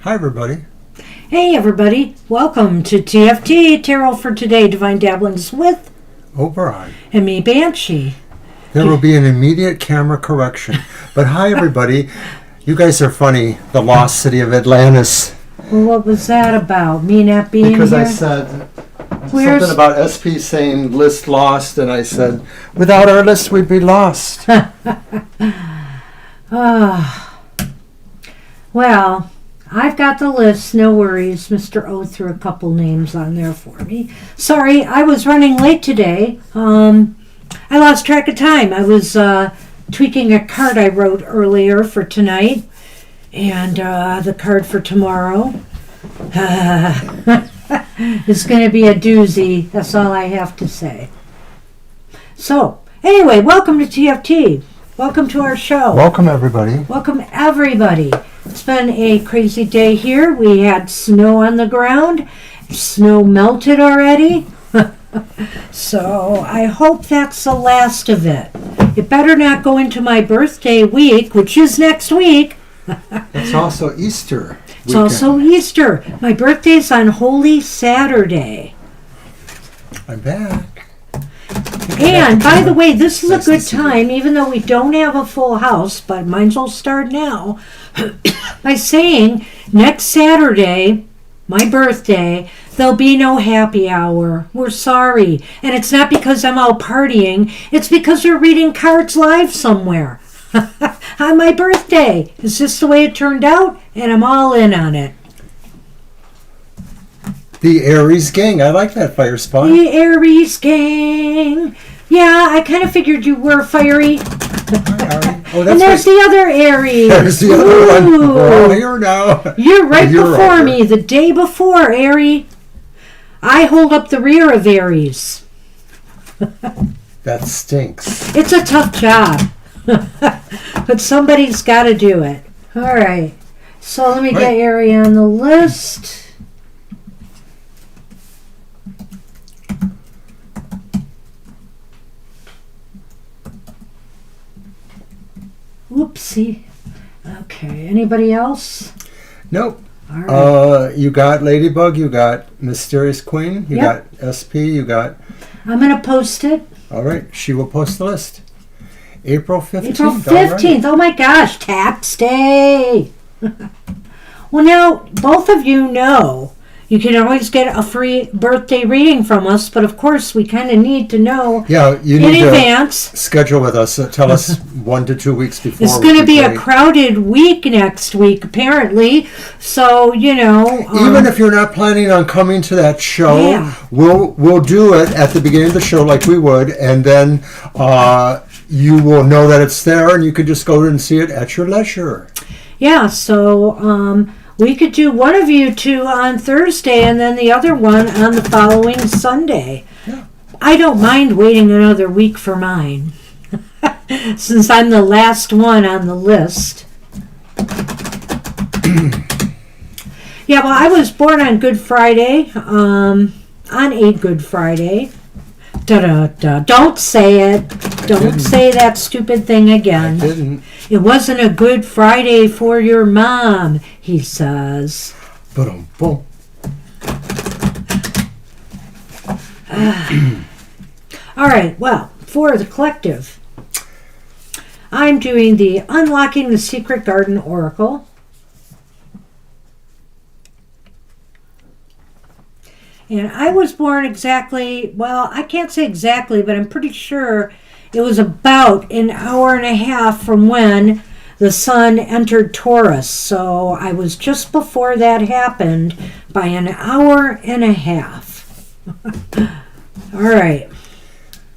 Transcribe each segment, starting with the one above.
Hi, everybody. Hey, everybody. Welcome to TFT, Tarot for Today, Divine Dabblings with Oberon. and me, Banshee. There will be an immediate camera correction. But hi, everybody. You guys are funny. The lost city of Atlantis. Well, what was that about? Me not being Because here? I said something about SP saying list lost, and I said, without our list, we'd be lost. Well, I've got the list, no worries. Mr. O threw a couple names on there for me. Sorry, I was running late today. I lost track of time. I was tweaking a card I wrote earlier for tonight and the card for tomorrow. It's going to be a doozy. That's all I have to say. So, anyway, welcome to TFT. Welcome to our show. Welcome, everybody. Welcome, everybody. It's been a crazy day here. We had snow on the ground. Snow melted already. So I hope that's the last of it. It better not go into my birthday week, which is next week. It's also Easter weekend. It's also Easter. My birthday's on Holy Saturday. I'm back. And, by the way, this is a good time, even though we don't have a full house, but might as well start now, by saying next Saturday, my birthday, there'll be no happy hour. We're sorry. And it's not because I'm out partying. It's because we're reading cards live somewhere on my birthday. It's just the way it turned out, and I'm all in on it. The Aries gang. I like that, Fire Spawn. The Aries gang. Yeah, I kind of figured you were fiery. Hi, oh, And there's the other Aries. There's the other one. Ooh. We're all here now. You're right You're before over. me, the day before, Aries. I hold up the rear of Aries. That stinks. It's a tough job. But somebody's got to do it. All right. So let me get Aries on the list. Whoopsie. Okay. Anybody else? Nope. All right. You got Ladybug, you got Mysterious Queen, you got SP, you got... I'm going to post it. All right, she will post the list. April 15th. April 15th. Oh my gosh, tax day. Well, now, both of you know you can always get a free birthday reading from us, but of course we kind of need to know You in need advance. to schedule with us. Tell us 1 to 2 weeks before. It's going to be a crowded week next week, apparently. So, even if you're not planning on coming to that show, we'll do it at the beginning of the show like we would, and then you will know that it's there, and you can just go and see it at your leisure. Yeah, so we could do one of you two on Thursday and then the other one on the following Sunday. Yeah. I don't mind waiting another week for mine, since I'm the last one on the list. Yeah, well, I was born on Good Friday, on a Good Friday. Da-da-da. Don't say it. Don't say that stupid thing again. I didn't. It wasn't a Good Friday for your mom, he says. Boom, boom. All right, well, for the collective, I'm doing the Unlocking the Secret Garden Oracle. And I was born exactly, well, I can't say exactly, but I'm pretty sure it was about an hour and a half from when the sun entered Taurus. So I was just before that happened by an hour and a half. All right.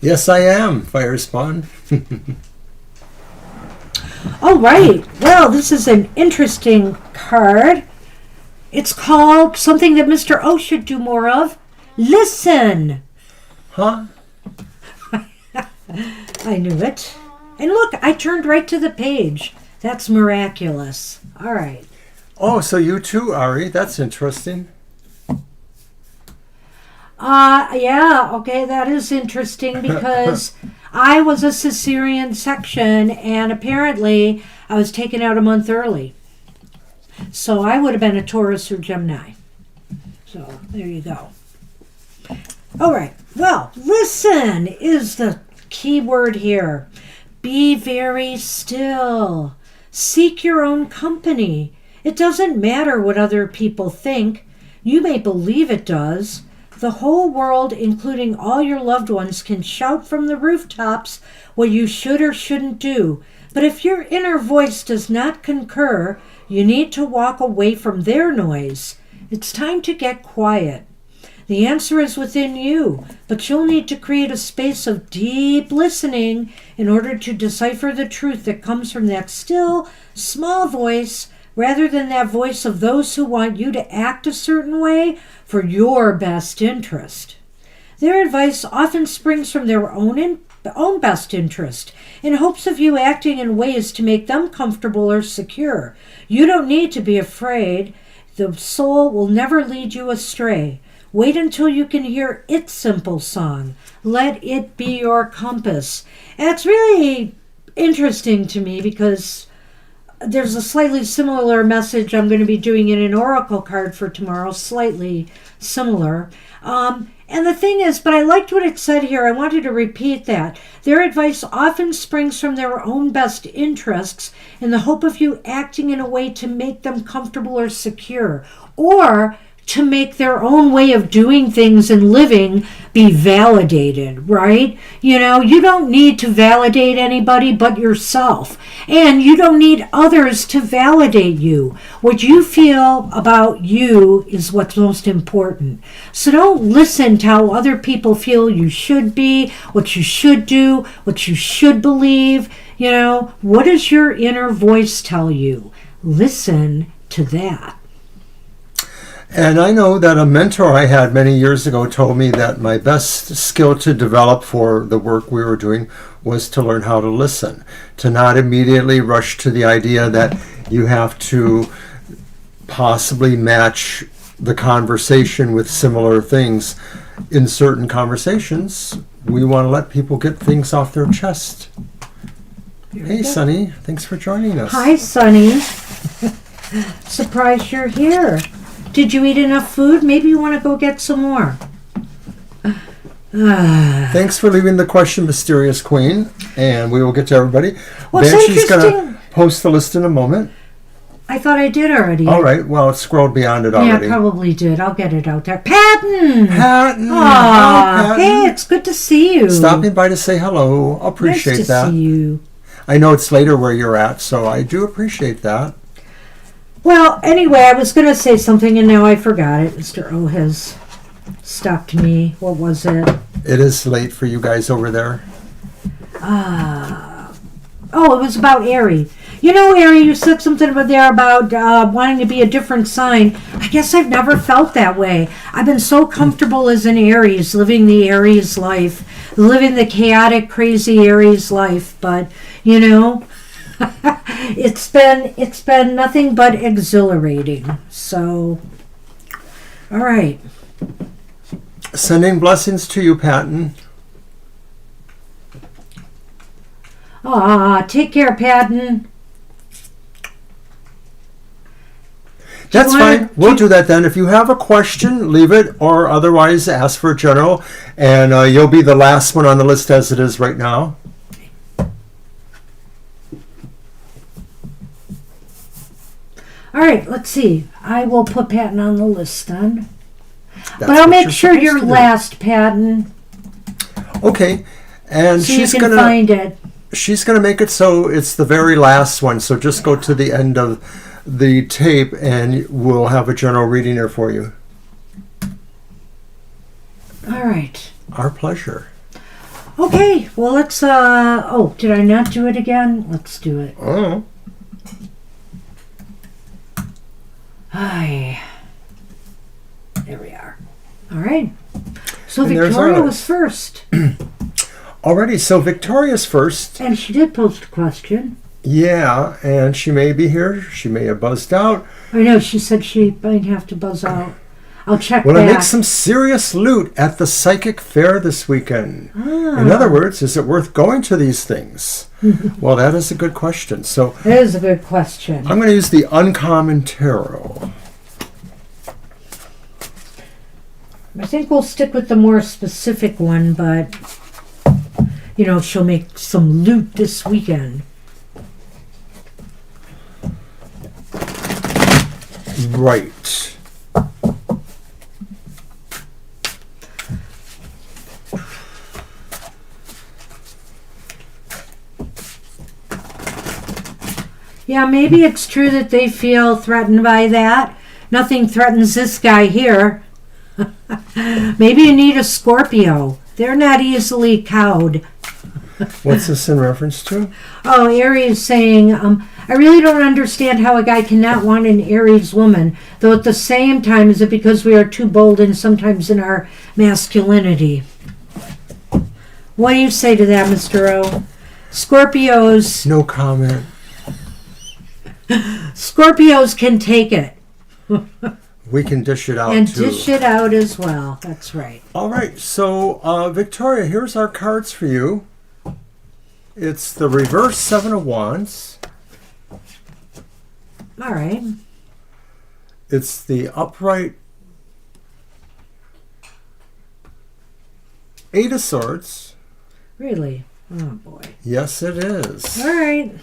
Yes, I am, Fire Spawn. All right. Well, this is an interesting card. It's called something that Mr. O should do more of. Listen. Huh? I knew it. And look, I turned right to the page. That's miraculous. All right. Oh, so you too, Ari. That's interesting. Yeah, okay, that is interesting because I was a cesarean section and apparently I was taken out a month early. So I would have been a Taurus or Gemini. So there you go. All right. Well, listen is the key word here. Be very still. Seek your own company. It doesn't matter what other people think. You may believe it does. The whole world, including all your loved ones, can shout from the rooftops what you should or shouldn't do. But if your inner voice does not concur, you need to walk away from their noise. It's time to get quiet. The answer is within you, but you'll need to create a space of deep listening in order to decipher the truth that comes from that still, small voice, rather than that voice of those who want you to act a certain way for your best interest. Their advice often springs from their own best interest, in hopes of you acting in ways to make them comfortable or secure. You don't need to be afraid. The soul will never lead you astray. Wait until you can hear its simple song. Let it be your compass. And it's really interesting to me because there's a slightly similar message I'm going to be doing in an oracle card for tomorrow, slightly similar. And the thing is, but I liked what it said here. I wanted to repeat that. Their advice often springs from their own best interests in the hope of you acting in a way to make them comfortable or secure, or to make their own way of doing things and living be validated, right? You know, you don't need to validate anybody but yourself. And you don't need others to validate you. What you feel about you is what's most important. So don't listen to how other people feel you should be, what you should do, what you should believe. You know, what does your inner voice tell you? Listen to that. And I know that a mentor I had many years ago told me that my best skill to develop for the work we were doing was to learn how to listen, to not immediately rush to the idea that you have to possibly match the conversation with similar things. In certain conversations, we want to let people get things off their chest. Hey, Sunny, thanks for joining us. Hi, Sunny. Surprised you're here. Did you eat enough food? Maybe you want to go get some more. Thanks for leaving the question, Mysterious Queen, and we will get to everybody. Well, Banshee's going to post the list in a moment. I thought I did already. All right. Well, it scrolled beyond it already. Yeah, probably did. I'll get it out there. Patton! Patton! Aw, hey, it's good to see you. Stopping by to say hello. Appreciate nice to that. See you. I know it's later where you're at, so I do appreciate that. Well, anyway, I was going to say something and now I forgot it. Mr. O has stopped me. What was it? It is late for you guys over there. Oh, it was about Aries. You know, Aries, you said something about wanting to be a different sign. I guess I've never felt that way. I've been so comfortable as an Aries, living the Aries life, living the chaotic, crazy Aries life. But, you know, it's been nothing but exhilarating. So, all right. Sending blessings to you, Patton. Take care, Patton. That's fine. We'll do that then. If you have a question, leave it, or otherwise ask for a general, and you'll be the last one on the list as it is right now. All right, let's see. I will put Patton on the list then. That's but I'll what make you're sure supposed you're to do. last, Patton. Okay. And So she's you can gonna find it. she's gonna make it so it's the very last one. So just go to the end of the tape and we'll have a general reading there for you. All right. Our pleasure. Okay, well, let's, did I not do it again? Let's do it. Oh. Hi. There we are. All right. So And there's Victoria our was list. first. Alrighty, so Victoria's first. And she did post a question. Yeah, and she may be here. She may have buzzed out. I know, she said she might have to buzz out. I'll check Will back. it make some serious loot at the psychic fair this weekend? In other words, is it worth going to these things? Well, that is a good question. So That is a good question. I'm going to use the Uncommon Tarot. I think we'll stick with the more specific one, but, she'll make some loot this weekend. Right. Yeah, maybe it's true that they feel threatened by that. Nothing threatens this guy here. Maybe you need a Scorpio. They're not easily cowed. What's this in reference to? Oh, Aries saying, I really don't understand how a guy cannot want an Aries woman, though at the same time, is it because we are too bold and sometimes in our masculinity? What do you say to that, Mr. O? Scorpios No comment. Scorpios can take it. We can dish it out And too. dish it out as well. That's right. All right, so Victoria, here's our cards for you. It's the reverse Seven of Wands. All right. It's the upright Eight of Swords. Really? Oh, boy. Yes, it is. All right.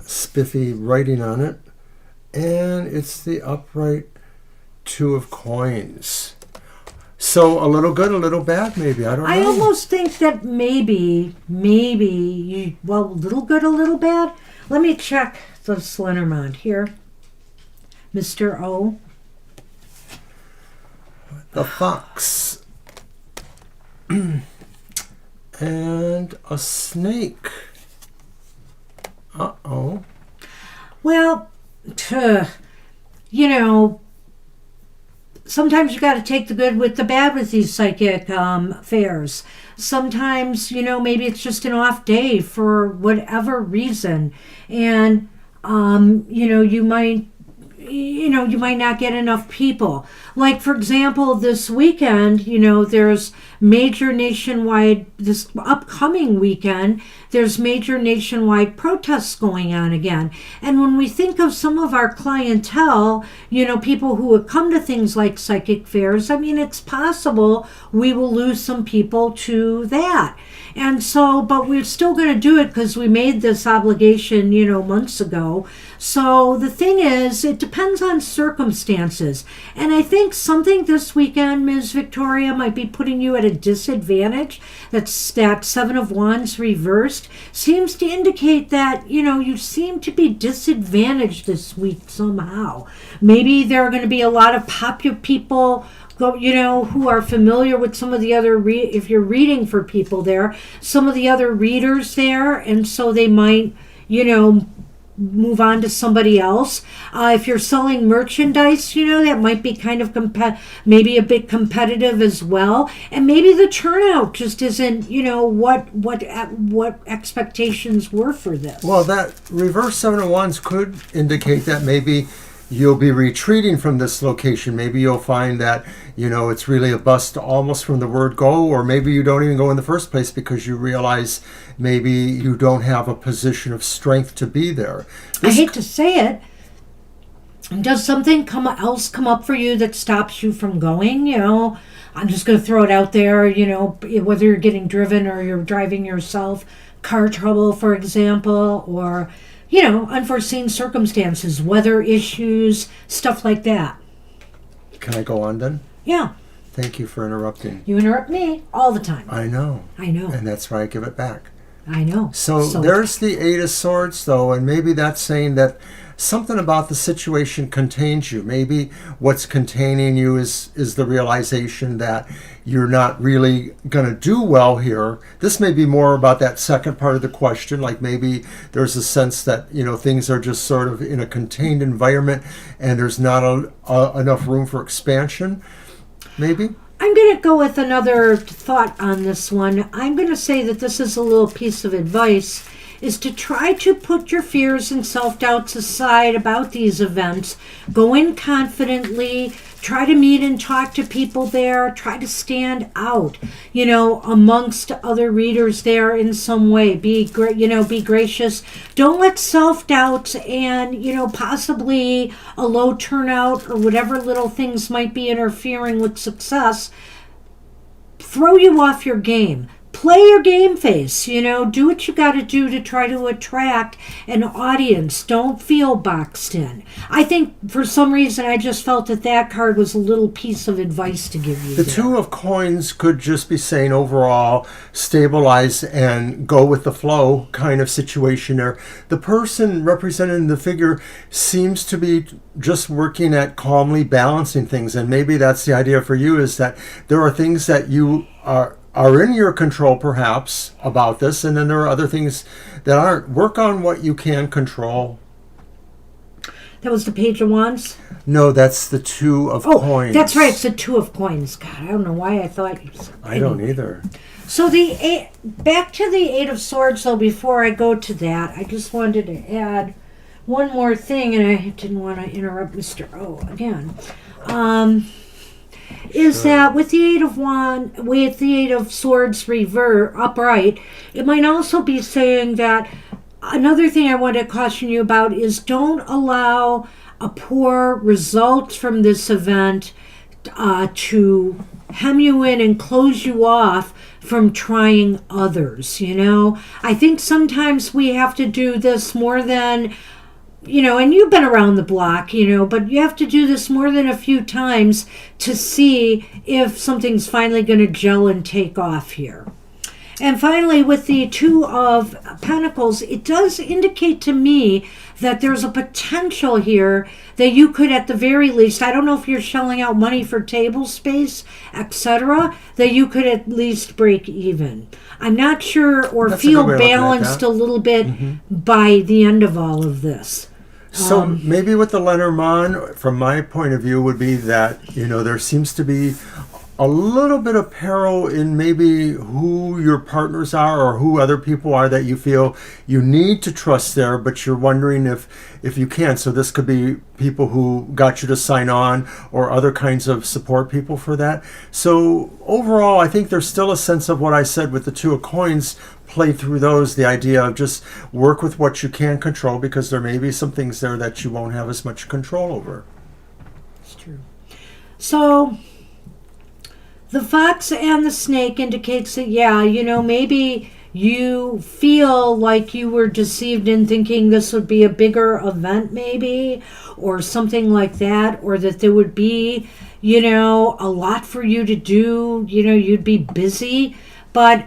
Spiffy writing on it. And it's the upright Two of Coins. So a little good, a little bad, maybe. I don't know. I almost think that maybe, a little good, a little bad. Let me check the Lenormand here. Mr. O. The Fox. And a snake. Uh-oh. Well, sometimes you got to take the good with the bad with these psychic fairs. Sometimes, maybe it's just an off day for whatever reason. And, you might not get enough people. Like, for example, this weekend, there's major nationwide, this upcoming weekend, there's major nationwide protests going on again. And when we think of some of our clientele, people who would come to things like psychic fairs, it's possible we will lose some people to that. And so, but we're still going to do it because we made this obligation, months ago. So the thing is, it depends on circumstances. And I think something this weekend, Ms. Victoria, might be putting you at a disadvantage. That's that Seven of Wands reversed. Seems to indicate that, you seem to be disadvantaged this week somehow. Maybe there are going to be a lot of popular people who are familiar with some of the other, if you're reading for people there, some of the other readers there, and so they might, move on to somebody else. If you're selling merchandise, that might be kind of maybe a bit competitive as well. And maybe the turnout just isn't, what expectations were for this. Well, that reverse Seven of Wands could indicate that maybe you'll be retreating from this location. Maybe you'll find that, it's really a bust almost from the word go, or maybe you don't even go in the first place because you realize maybe you don't have a position of strength to be there. I hate to say it. Does something else come up for you that stops you from going? I'm just going to throw it out there, whether you're getting driven or you're driving yourself, car trouble, for example, or unforeseen circumstances, weather issues, stuff like that. Can I go on then? Yeah. Thank you for interrupting. You interrupt me all the time. I know. And that's why I give it back. I know. So there's the Eight of Swords, though, and maybe that's saying that something about the situation contains you. Maybe what's containing you is the realization that you're not really going to do well here. This may be more about that second part of the question, like maybe there's a sense that, things are just sort of in a contained environment and there's not enough room for expansion, maybe? I'm going to go with another thought on this one. I'm going to say that this is a little piece of advice, is to try to put your fears and self-doubts aside about these events. Go in confidently. Try to meet and talk to people there. Try to stand out, amongst other readers there in some way. Be gracious. Don't let self-doubts and, possibly a low turnout or whatever little things might be interfering with success throw you off your game. Play your game face, do what you got to do to try to attract an audience. Don't feel boxed in. I think for some reason I just felt that card was a little piece of advice to give you. The Two of Coins could just be saying overall stabilize and go with the flow kind of situation there. The person representing the figure seems to be just working at calmly balancing things, and maybe that's the idea for you, is that there are things that you are in your control perhaps about this, and then there are other things that aren't. Work on what you can control. That was the Page of Wands? No, that's the Two of Coins. That's right, it's the Two of Coins. God, I don't know why I thought... I don't either. So back to the Eight of Swords, though, before I go to that, I just wanted to add one more thing, and I didn't want to interrupt Mr. O again. Is that with the Eight of Swords upright, it might also be saying that another thing I want to caution you about is don't allow a poor result from this event to hem you in and close you off from trying others. I think sometimes we have to do this more than... and you've been around the block, but you have to do this more than a few times to see if something's finally going to gel and take off here. And finally, with the Two of Pentacles, it does indicate to me that there's a potential here that you could, at the very least, I don't know if you're shelling out money for table space, etc., that you could at least break even. I'm not sure, or feel balanced a little bit by the end of all of this. So maybe with the Lenormand, from my point of view, would be that, there seems to be a little bit of peril in maybe who your partners are or who other people are that you feel you need to trust there, but you're wondering if you can. So this could be people who got you to sign on or other kinds of support people for that. So overall, I think there's still a sense of what I said with the Two of Coins. Play through those, the idea of just work with what you can control, because there may be some things there that you won't have as much control over. It's true. So the Fox and the Snake indicates that, maybe you feel like you were deceived in thinking this would be a bigger event maybe, or something like that, or that there would be, a lot for you to do, you'd be busy, but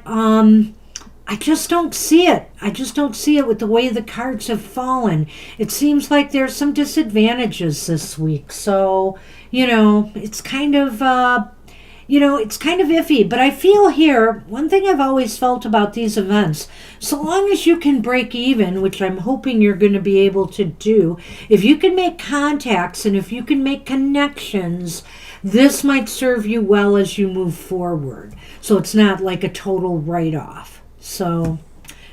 I just don't see it. I just don't see it with the way the cards have fallen. It seems like there's some disadvantages this week. So, it's kind of, it's kind of iffy. But I feel here, one thing I've always felt about these events, so long as you can break even, which I'm hoping you're going to be able to do, if you can make contacts and if you can make connections, this might serve you well as you move forward. So it's not like a total write-off. So,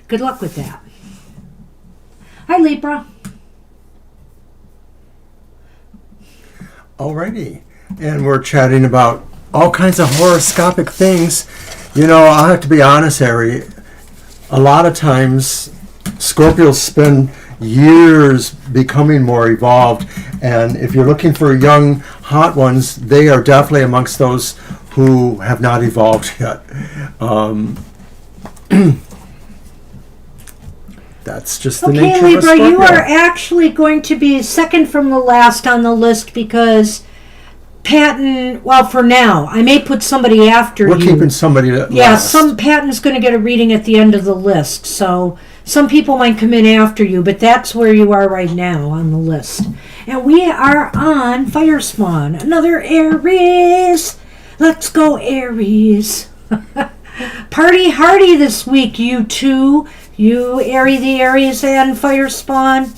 good luck with that. Hi, Libra. Alrighty. And we're chatting about all kinds of horoscopic things. I'll have to be honest, Harry. A lot of times, Scorpios spend years becoming more evolved. And if you're looking for young, hot ones, they are definitely amongst those who have not evolved yet. That's just the nature Libra, of a Scorpio. you are actually going to be second from the last on the list because Patton, well, for now, I may put somebody after We're you. keeping somebody last. Yeah, Patton's going to get a reading at the end of the list, so some people might come in after you, but that's where you are right now on the list. And we are on Fire Spawn, another Aries. Let's go, Aries. Party hardy this week, you two. You, the Aries, and Fire Spawn.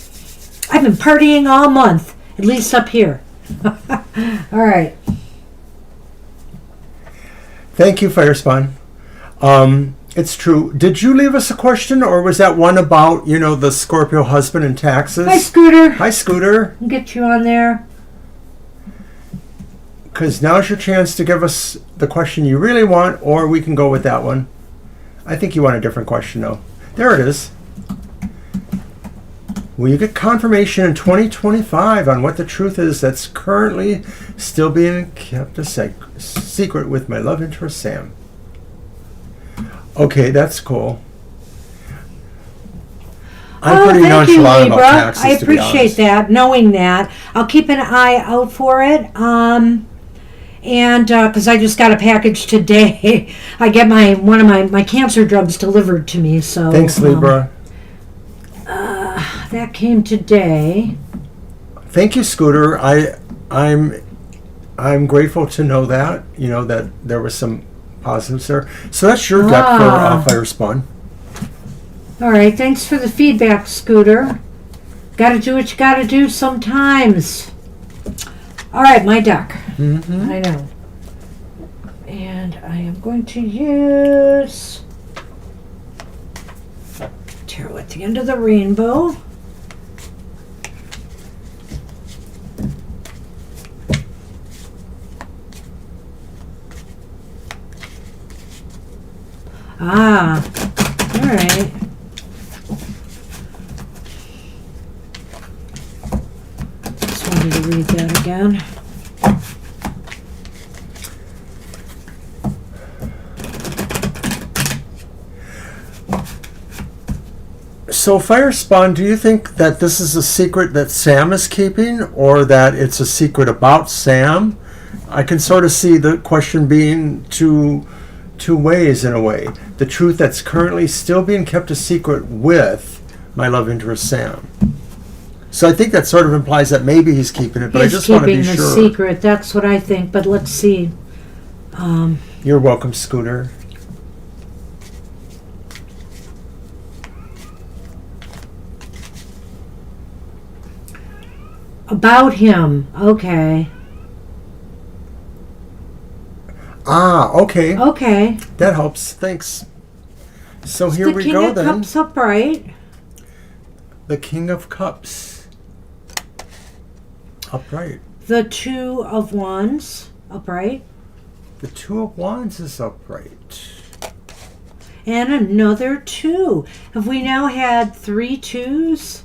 I've been partying all month, at least up here. All right. Thank you, Fire Spawn. It's true. Did you leave us a question, or was that one about, the Scorpio husband and taxes? Hi, Scooter. Hi, Scooter. I'll get you on there. because now's your chance to give us the question you really want, or we can go with that one. I think you want a different question, though. There it is. Will you get confirmation in 2025 on what the truth is that's currently still being kept a secret with my love interest, Sam? Okay, that's cool. I'm pretty thank you, nonchalant Libra. about taxes, I to be appreciate honest. that, knowing that. I'll keep an eye out for it. And because I just got a package today, I get one of my cancer drugs delivered to me. So Thanks, Libra. that came today. Thank you, Scooter. I'm grateful to know that, that there was some positives there. So that's your deck for Fire Spawn. All right, thanks for the feedback, Scooter. Got to do what you got to do sometimes. All right, my deck. Mm-hmm. I know. And I am going to use Tarot at the End of the Rainbow. All right. Just wanted to read that again. So, Fire Spawn, do you think that this is a secret that Sam is keeping, or that it's a secret about Sam? I can sort of see the question being two ways, in a way. The truth that's currently still being kept a secret with my love interest, Sam. So I think that sort of implies that maybe he's keeping it, but I just want to be sure. He's keeping the secret. That's what I think, but let's see. You're welcome, Scooter. About him. Okay. Okay. Okay. That helps. Thanks. So It's here the we King go of then. Cups upright. The King of Cups. Upright. The Two of Wands upright. The Two of Wands is upright. And another two. Have we now had 3 twos?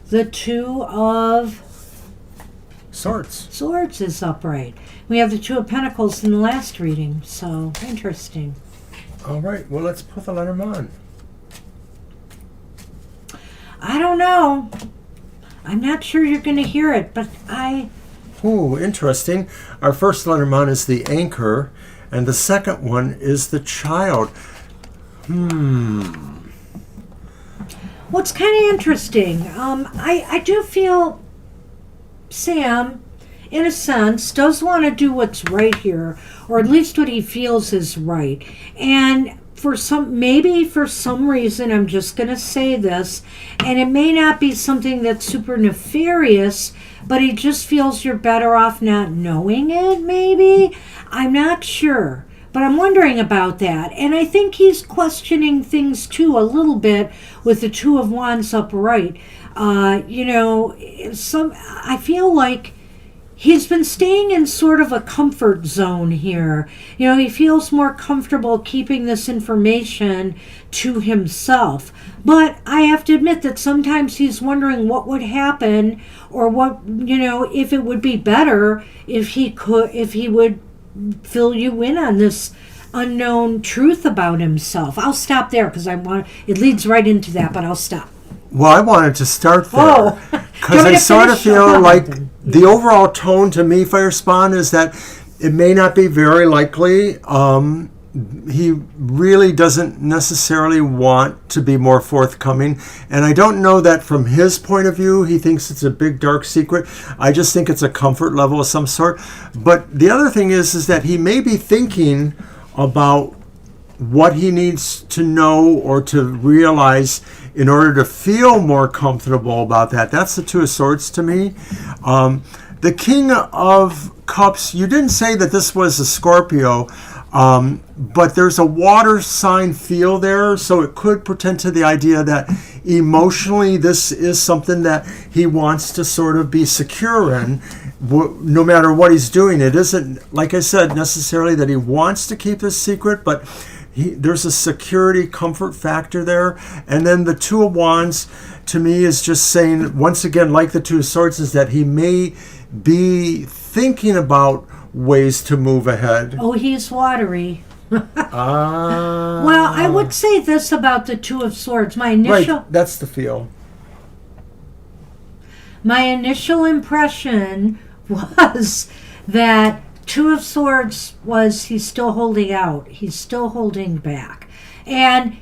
The Two of Swords is upright. We have the Two of Pentacles in the last reading, so interesting. All right. Well, let's put the Lenormand. I don't know. I'm not sure you're going to hear it, but Ooh, interesting. Our first Lenormand is the Anchor, and the second one is the Child. What's kind of interesting, I do feel Sam, in a sense, does want to do what's right here, or at least what he feels is right. And for some reason, I'm just going to say this, and it may not be something that's super nefarious, but he just feels you're better off not knowing it, maybe? I'm not sure. But I'm wondering about that. And I think he's questioning things too a little bit with the Two of Wands upright. I feel like he's been staying in sort of a comfort zone here. He feels more comfortable keeping this information to himself. But I have to admit that sometimes he's wondering what would happen, or what, if it would be better if he would fill you in on this unknown truth about himself. I'll stop there because it leads right into that, but I'll stop. Well, I wanted to start there. Oh. Because I sort of feel like the overall tone to me, Fire Spawn, is that it may not be very likely. He really doesn't necessarily want to be more forthcoming. And I don't know that from his point of view, he thinks it's a big, dark secret. I just think it's a comfort level of some sort. But the other thing is that he may be thinking about what he needs to know or to realize in order to feel more comfortable about that. That's the Two of Swords to me. The King of Cups, you didn't say that this was a Scorpio, but there's a water sign feel there, so it could portend to the idea that emotionally this is something that he wants to sort of be secure in. no matter what he's doing, it isn't, like I said, necessarily that he wants to keep this secret, but there's a security comfort factor there. And then the Two of Wands, to me, is just saying, once again, like the Two of Swords, is that he may be thinking about ways to move ahead. Oh, he's watery. Ah. Well, I would say this about the Two of Swords. My initial Right, that's the feel. My initial impression was that Two of Swords was he's still holding out. He's still holding back. And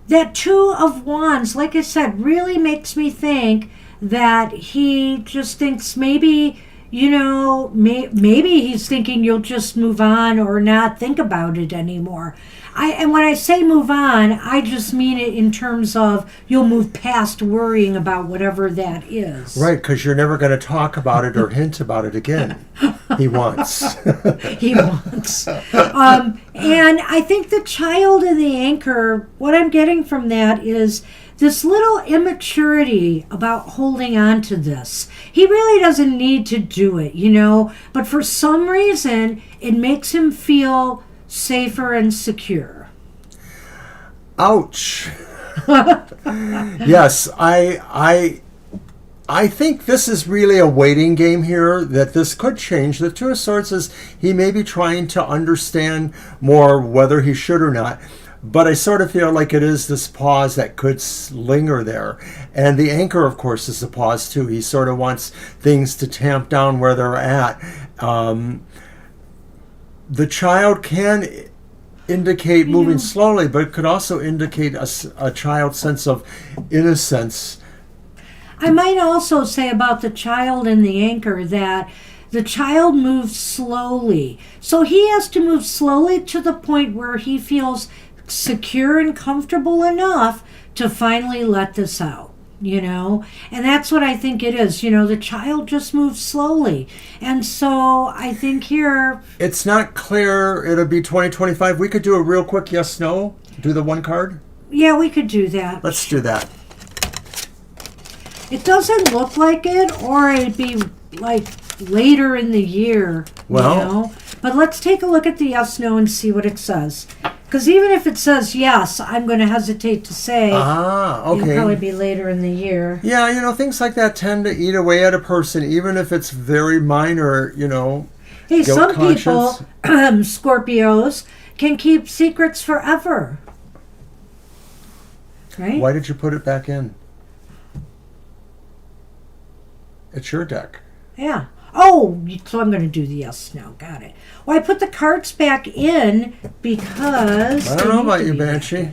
that Two of Wands, like I said, really makes me think that he just thinks maybe, maybe he's thinking you'll just move on or not think about it anymore. And when I say move on, I just mean it in terms of you'll move past worrying about whatever that is. Right, because you're never going to talk about it or hint about it again. He wants. He wants. And I think the Child and the Anchor, what I'm getting from that is this little immaturity about holding on to this. He really doesn't need to do it, but for some reason, it makes him feel safer and secure. Ouch. Yes, I think this is really a waiting game here, that this could change. The Two of Swords is he may be trying to understand more whether he should or not. But I sort of feel like it is this pause that could linger there. And the Anchor, of course, is a pause too. He sort of wants things to tamp down where they're at. The Child can indicate moving slowly, but it could also indicate a child's sense of innocence. I might also say about the Child and the Anchor that the Child moves slowly. So he has to move slowly to the point where he feels secure and comfortable enough to finally let this out. And that's what I think it is. The Child just moves slowly. And so I think here... It's not clear it'll be 2025. We could do a real quick yes, no. Do the one card. Yeah, we could do that. Let's do that. It doesn't look like it, or it'd be like later in the year. Well... But let's take a look at the yes, no and see what it says. Because even if it says yes, I'm going to hesitate to say okay. It'll probably be later in the year. Yeah, things like that tend to eat away at a person, even if it's very minor, Hey, some conscience. people, Scorpios, can keep secrets forever. Right? Why did you put it back in? It's your deck. Yeah. Oh, so I'm going to do the yes, no. Got it. Well, I put the cards back in because... I don't know about you, Banshee.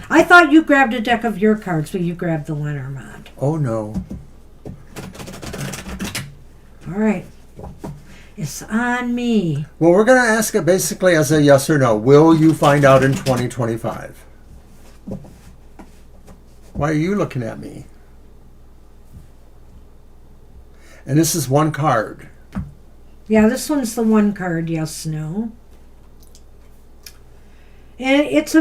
I thought you grabbed a deck of your cards, but you grabbed the Lenormand. Oh, no. All right. It's on me. Well, we're going to ask it basically as a yes or no. Will you find out in 2025? Why are you looking at me? And this is one card. Yeah, this one's the one card, yes, no. And it's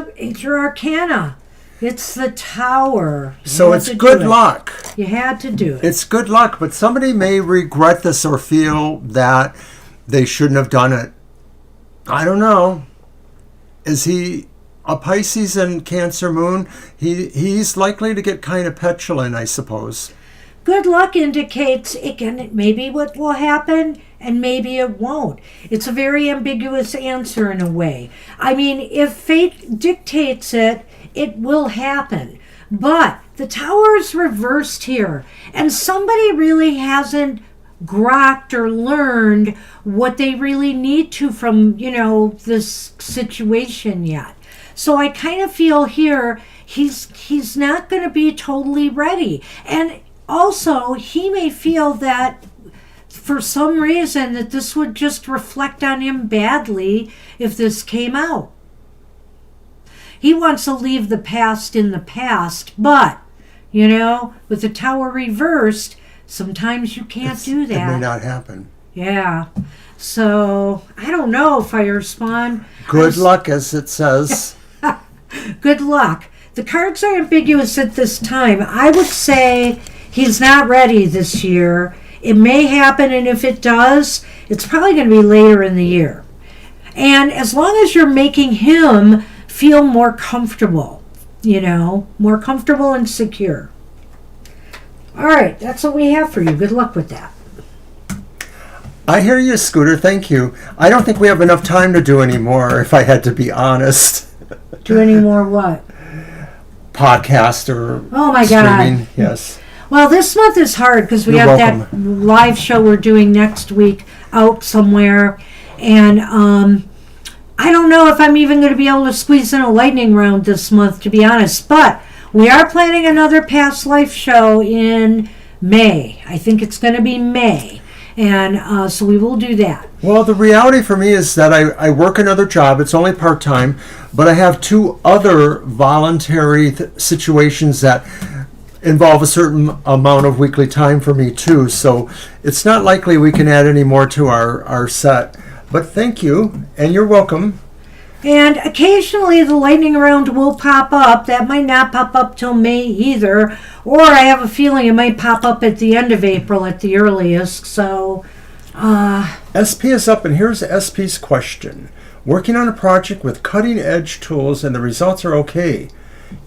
your Arcana. It's the Tower. So it's good luck. You had to do it. It's good luck, but somebody may regret this or feel that they shouldn't have done it. I don't know. Is he a Pisces and Cancer moon? He's likely to get kind of petulant, I suppose. Good luck indicates it can maybe what will happen and maybe it won't. It's a very ambiguous answer in a way. I mean, if fate dictates it, it will happen. But the Tower is reversed here, and somebody really hasn't grokked or learned what they really need to from, this situation yet. So I kind of feel here he's not going to be totally ready. And also, he may feel that for some reason that this would just reflect on him badly if this came out. He wants to leave the past in the past, but, with the Tower reversed, sometimes you can't do that. It may not happen. Yeah. So, I don't know if I respond. Good luck, as it says. Good luck. The cards are ambiguous at this time. I would say he's not ready this year. It may happen, and if it does, it's probably going to be later in the year. And as long as you're making him feel more comfortable, more comfortable and secure. All right, that's what we have for you. Good luck with that. I hear you, Scooter. Thank you. I don't think we have enough time to do any more, if I had to be honest. Do any more what? Podcast or oh my streaming. God. Yes. Well, this month is hard because we have that live show we're doing next week out somewhere. And I don't know if I'm even going to be able to squeeze in a lightning round this month, to be honest. But we are planning another past life show in May. I think it's going to be May. And so we will do that. Well, the reality for me is that I work another job. It's only part-time, but I have 2 other voluntary situations that involve a certain amount of weekly time for me too. So it's not likely we can add any more to our set. But thank you, and you're welcome. And occasionally the lightning round will pop up. That might not pop up till May either. Or I have a feeling it might pop up at the end of April at the earliest. So, SP is up, and here's SP's question. Working on a project with cutting edge tools and the results are okay.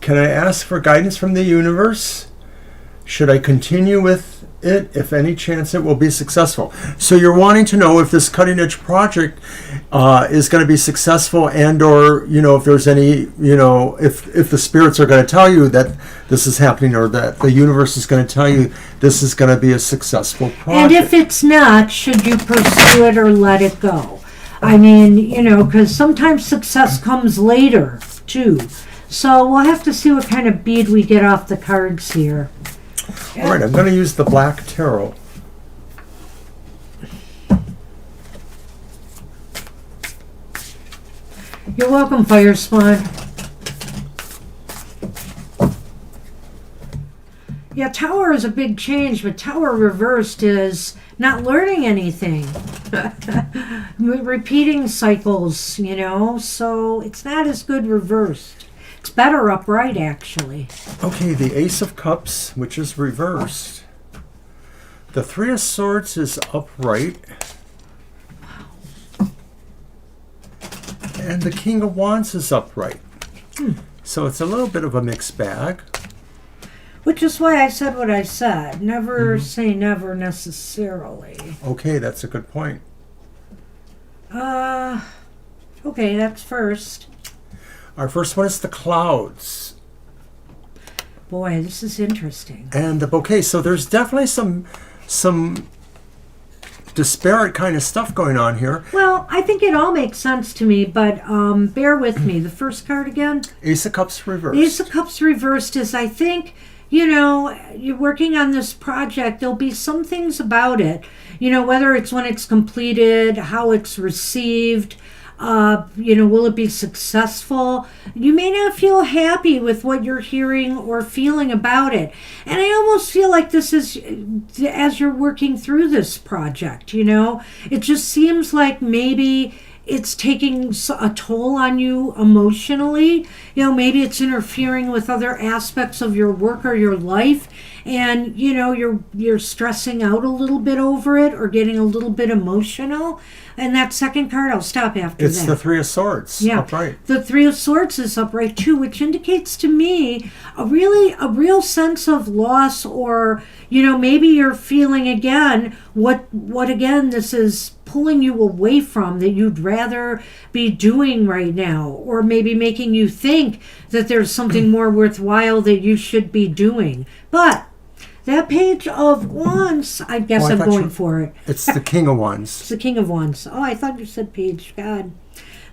Can I ask for guidance from the universe? Should I continue with it if any chance it will be successful? So you're wanting to know if this cutting edge project is going to be successful, and or if there's any if the spirits are going to tell you that this is happening, or that the universe is going to tell you this is going to be a successful project. And if it's not, should you pursue it or let it go? I mean, because sometimes success comes later too. So we'll have to see what kind of bead we get off the cards here. All right, I'm going to use the Black Tarot. You're welcome, Fire Spawn. Yeah, Tower is a big change, but Tower reversed is not learning anything. Repeating cycles, so it's not as good reversed. It's better upright, actually. Okay, the Ace of Cups, which is reversed. The Three of Swords is upright. And the King of Wands is upright. So it's a little bit of a mixed bag. Which is why I said what I said. Never say never necessarily. Okay, that's a good point. Okay, that's first. Our first one is the Clouds. Boy, this is interesting. And the Bouquet. So there's definitely some disparate kind of stuff going on here. Well, I think it all makes sense to me, but bear with me. The first card again? Ace of Cups reversed. Ace of Cups reversed is, I think, you're working on this project. There'll be some things about it, whether it's when it's completed, how it's received, will it be successful? You may not feel happy with what you're hearing or feeling about it. And I almost feel like this is, as you're working through this project, it just seems like maybe it's taking a toll on you emotionally. Maybe it's interfering with other aspects of your work or your life, and you're stressing out a little bit over it or getting a little bit emotional. And that second card, I'll stop after that. It's the Three of Swords. Yeah, upright. The Three of Swords is upright too, which indicates to me a real sense of loss, or maybe you're feeling again what again this is pulling you away from that you'd rather be doing right now, or maybe making you think that there's something more worthwhile that you should be doing. But that Page of Wands, I guess I'm going for it. It's the King of Wands. It's the King of Wands. Oh, I thought you said Page. God.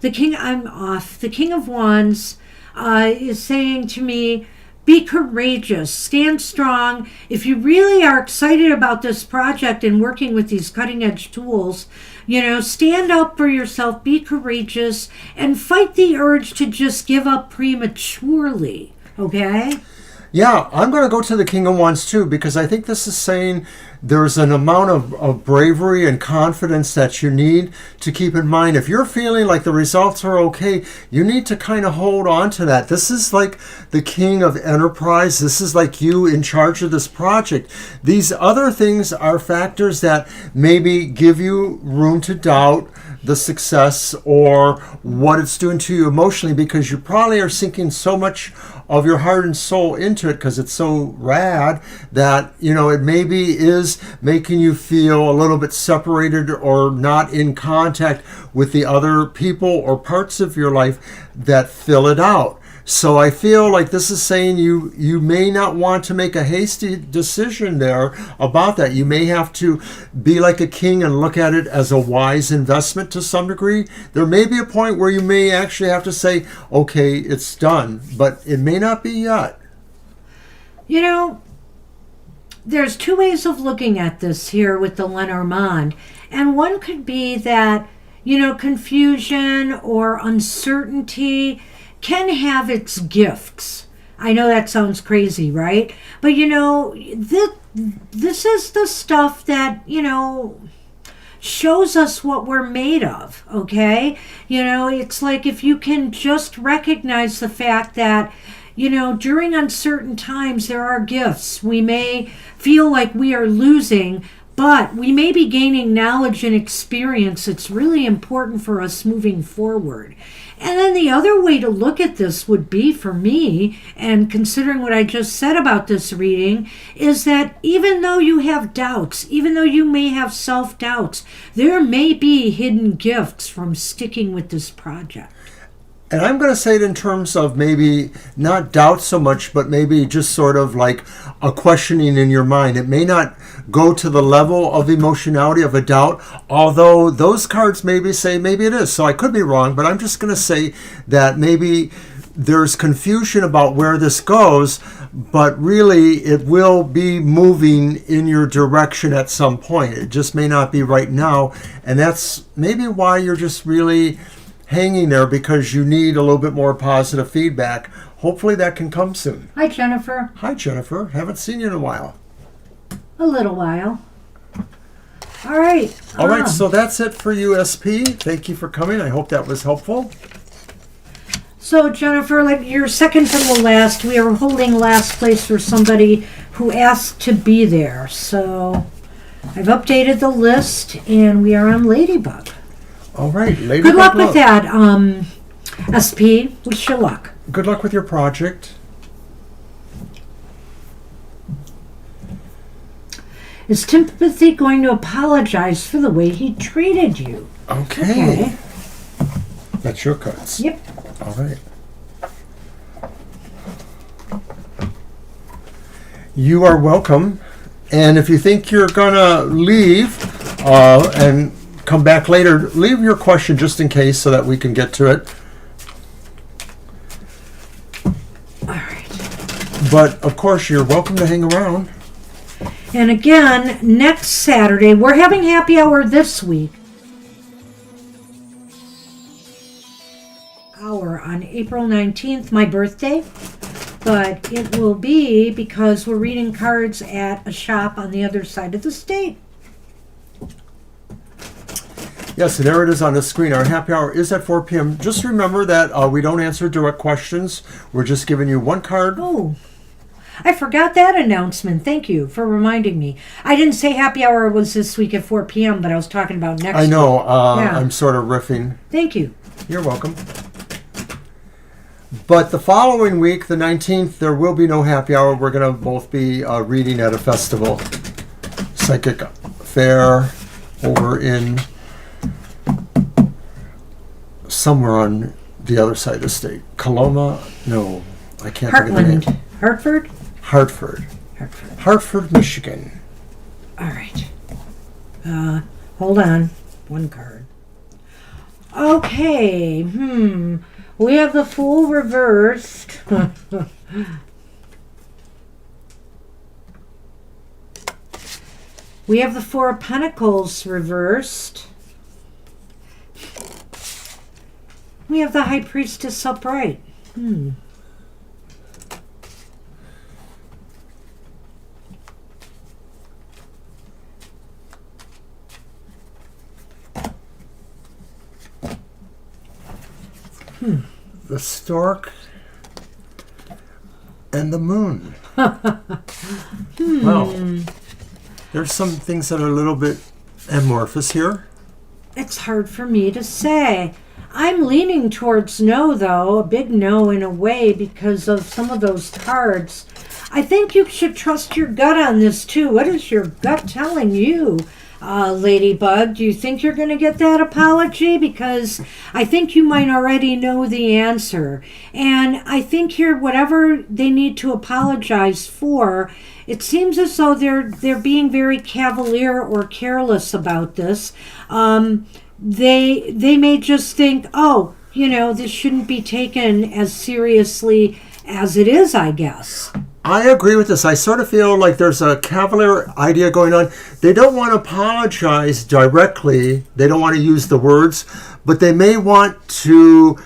I'm off. The King of Wands is saying to me, be courageous, stand strong. If you really are excited about this project and working with these cutting edge tools, stand up for yourself, be courageous, and fight the urge to just give up prematurely. Okay? Yeah, I'm going to go to the King of Wands too, because I think this is saying there's an amount of bravery and confidence that you need to keep in mind. If you're feeling like the results are okay, you need to kind of hold on to that. This is like the King of Enterprise. This is like you in charge of this project. These other things are factors that maybe give you room to doubt the success or what it's doing to you emotionally, because you probably are sinking so much of your heart and soul into it because it's so rad that, you know, it maybe is making you feel a little bit separated or not in contact with the other people or parts of your life that fill it out. So I feel like this is saying you may not want to make a hasty decision there about that. You may have to be like a king and look at it as a wise investment to some degree. There may be a point where you may actually have to say, okay, it's done, but it may not be yet. You know, there's two ways of looking at this here with the Lenormand. And one could be that, you know, confusion or uncertainty can have its gifts. I know that sounds crazy, right? But, you know, this is the stuff that, you know, shows us what we're made of, okay? You know, it's like if you can just recognize the fact that, you know, during uncertain times, there are gifts. We may feel like we are losing, but we may be gaining knowledge and experience. It's really important for us moving forward. And then the other way to look at this would be, for me, and considering what I just said about this reading, is that even though you have doubts, even though you may have self-doubts, there may be hidden gifts from sticking with this project. And I'm going to say it in terms of maybe not doubt so much, but maybe just sort of like a questioning in your mind. It may not go to the level of emotionality of a doubt, although those cards maybe say maybe it is. So I could be wrong, but I'm just going to say that maybe there's confusion about where this goes, but really it will be moving in your direction at some point. It just may not be right now. And that's maybe why you're just really hanging there, because you need a little bit more positive feedback. Hopefully that can come soon. Hi, Jennifer. Hi, Jennifer. Haven't seen you in a while. A little while. All right. All right, so that's it for you, SP. Thank you for coming. I hope that was helpful. So, Jennifer, like you're second from the last. We are holding last place for somebody who asked to be there. So I've updated the list, and we are on Ladybug. All right, Ladybug. Good luck with that, SP. Wish you luck. Good luck with your project. Is Timothy going to apologize for the way he treated you? Okay. That's your cards. Yep. All right. You are welcome. And if you think you're going to leave and come back later, leave your question just in case so that we can get to it. All right. But, of course, you're welcome to hang around. And again, next Saturday, we're having happy hour this week. Hour on April 19th, my birthday. But it will be because we're reading cards at a shop on the other side of the state. Yes, and there it is on the screen. Our happy hour is at 4 p.m. Just remember that we don't answer direct questions. We're just giving you one card. Oh, I forgot that announcement. Thank you for reminding me. I didn't say happy hour was this week at 4 p.m., but I was talking about next week. I know. Yeah. I'm sort of riffing. Thank you. You're welcome. But the following week, the 19th, there will be no happy hour. We're going to both be reading at a festival. Psychic fair over in somewhere on the other side of the state. Coloma? No, I can't think of the name. Hartford? Hartford. Hartford, Michigan. All right. Hold on. One card. Okay. We have the Fool reversed. We have the Four of Pentacles reversed. We have the High Priestess upright. the stork and the moon. Well, there's some things that are a little bit amorphous here. It's hard for me to say. I'm leaning towards no, though, a big no in a way because of some of those cards. I think you should trust your gut on this, too. What is your gut telling you, Ladybug? Do you think you're going to get that apology? Because I think you might already know the answer. And I think here, whatever they need to apologize for, it seems as though they're being very cavalier or careless about this. They may just think, oh, this shouldn't be taken as seriously as it is, I guess. I agree with this. I sort of feel like there's a cavalier idea going on. They don't want to apologize directly. They don't want to use the words, but they may want to